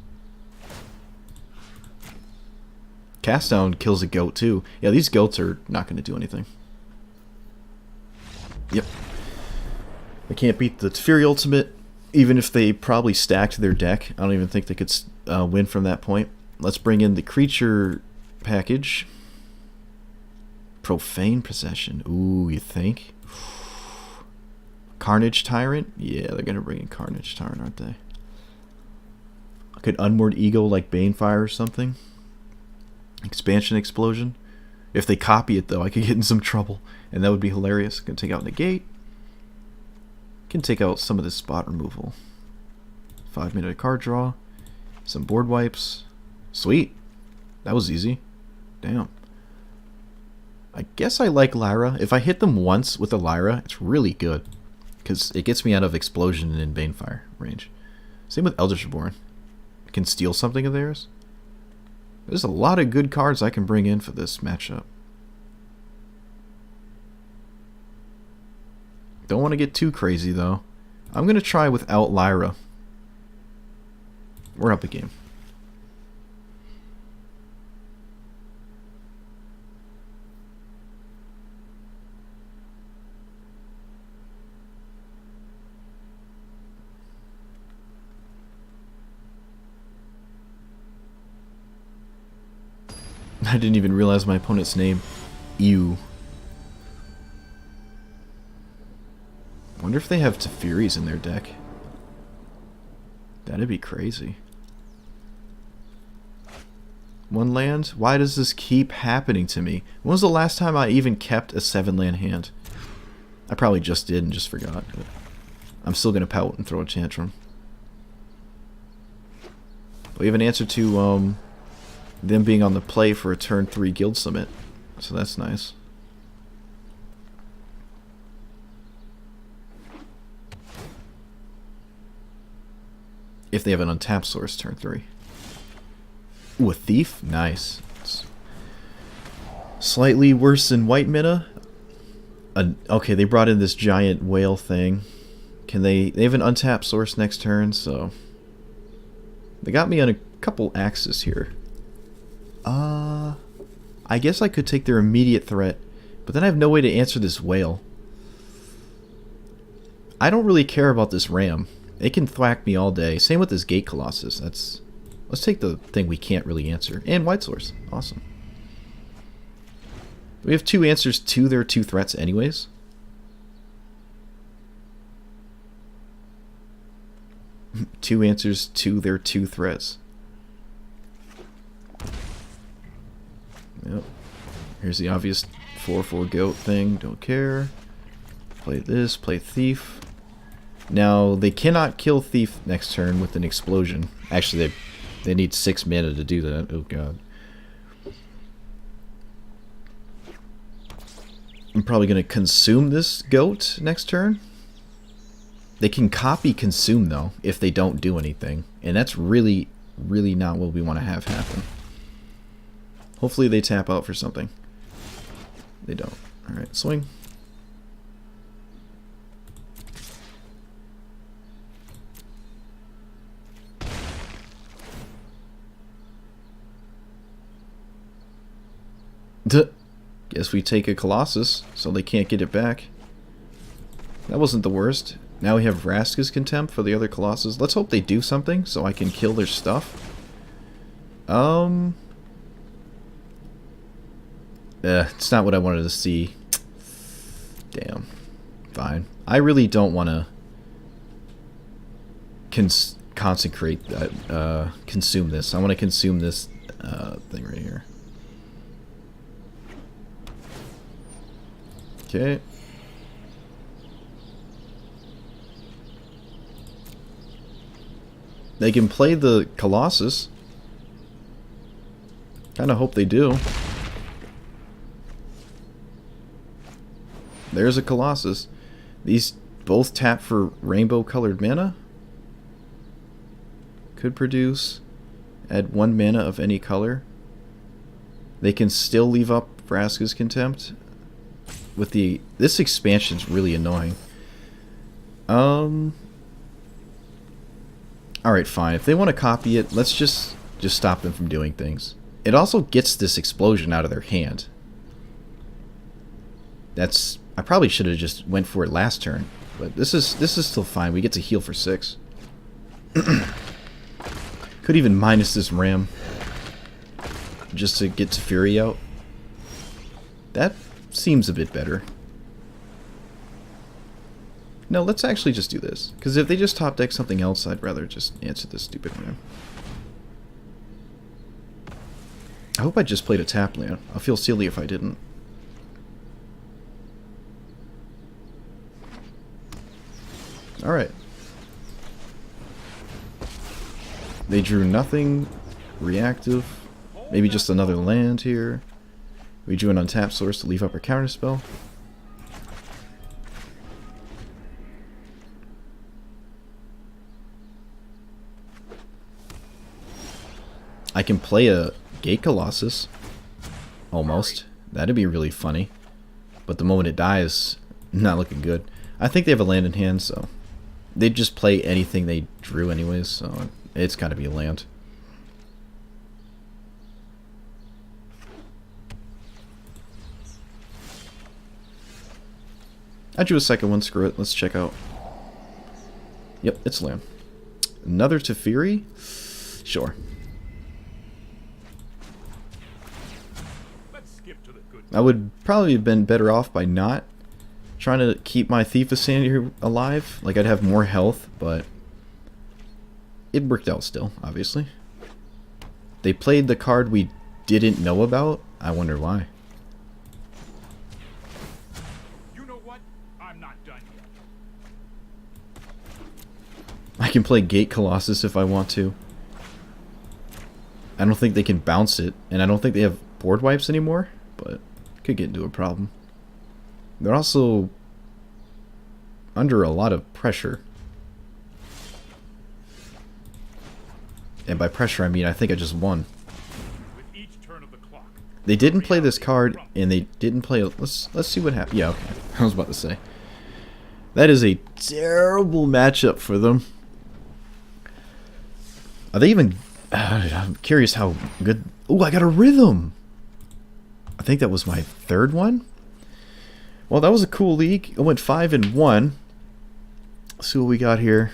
Cast Down kills a goat, too. Yeah, these goats are not going to do anything. Yep. They can't beat the Fury Ultimate, even if they probably stacked their deck. I don't even think they could win from that point. Let's bring in the creature package. Profane Possession. Ooh, you think? Carnage Tyrant? Yeah, they're going to bring in Carnage Tyrant, aren't they? Could Unmoored Ego like Banefire or something? Expansion Explosion? If they copy it, though, I could get in some trouble. And that would be hilarious. Can take out Negate. Can take out some of this spot removal. 5-minute card draw. Some board wipes. Sweet. That was easy. Damn. I guess I like Lyra. If I hit them once with a Lyra, it's really good. Because it gets me out of Explosion and Banefire range. Same with Eldritch Reborn. Can steal something of theirs. There's a lot of good cards I can bring in for this matchup. Don't want to get too crazy, though. I'm going to try without Lyra. We're up a game. I didn't even realize my opponent's name. Ew. Wonder if they have Tefiris in their deck. That'd be crazy. One land? Why does this keep happening to me? When was the last time I even kept a 7-land hand? I probably just did and just forgot. But I'm still going to pout and throw a tantrum. We have an answer to them being on the play for a turn 3 Guild Summit. So that's nice. If they have an untapped source turn 3. Ooh, a Thief? Nice. It's slightly worse than white mana. Okay, they brought in this giant whale thing. Can they have an untapped source next turn, so... They got me on a couple axes here. I guess I could take their immediate threat, but then I have no way to answer this whale. I don't really care about this ram. It can thwack me all day. Same with this Gate Colossus. Let's take the thing we can't really answer. And White Source. Awesome. We have 2 answers to their 2 threats anyways. Two answers to their 2 threats. Yep. Here's the obvious 4/4 goat thing. Don't care. Play this. Play Thief. Now, they cannot kill Thief next turn with an explosion. Actually, they need 6 mana to do that. Oh, God. I'm probably going to consume this goat next turn. They can copy consume, though, if they don't do anything. And that's really, really not what we want to have happen. Hopefully they tap out for something. They don't. Alright, swing. Guess we take a Colossus, so they can't get it back. That wasn't the worst. Now we have Vraska's Contempt for the other Colossus. Let's hope they do something, so I can kill their stuff. It's not what I wanted to see. Damn. Fine. I really don't want to consume this. I want to consume this thing right here. Okay. They can play the Colossus. Kind of hope they do. There's a Colossus. These both tap for rainbow-colored mana? could produce. Add 1 mana of any color. They can still leave up Vraska's Contempt. With the this expansion's really annoying. Alright, fine. If they want to copy it, let's just stop them from doing things. It also gets this explosion out of their hand. That's I probably should have just went for it last turn, but this is still fine. We get to heal for 6. Could even minus this ram just to get Teferi out. That seems a bit better. No, let's actually just do this. Because if they just top deck something else, I'd rather just answer this stupid ram. I hope I just played a tap land. I'll feel silly if I didn't. Alright. They drew nothing reactive. Maybe just another land here. We drew an untapped source to leave up our counterspell. I can play a Gate Colossus. Almost. That'd be really funny. But the moment it dies, not looking good. I think they have a land in hand, so they'd just play anything they drew anyways, so it's gotta be a land. I drew a second one, screw it, let's check out. Yep, it's land. Another Teferi? Sure. I would probably have been better off by not trying to keep my Thief of Sanity alive. Like, I'd have more health, but it worked out still, obviously. They played the card we didn't know about. I wonder why.
You know what? I'm not done yet.
I can play Gate Colossus if I want to. I don't think they can bounce it, and I don't think they have board wipes anymore, but could get into a problem. They're also under a lot of pressure. And by pressure I mean I think I just won.
With each turn of the clock,
They didn't play this card, and they didn't play... Let's see what happened. Yeah, okay. I was about to say. That is a terrible matchup for them. Are they even... I'm curious how good... Oh, I got a Rhythm! I think that was my 3rd one. Well, that was a cool league. I went 5-1. Let's see what we got here.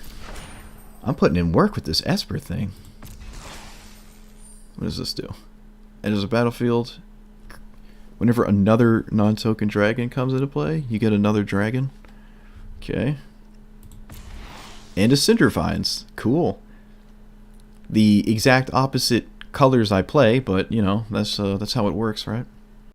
I'm putting in work with this Esper thing. What does this do? Enters a battlefield. Whenever another non-token dragon comes into play, you get another dragon. Okay. And a Cinder Vines. Cool. The exact opposite colors I play, but, you know, that's how it works, right?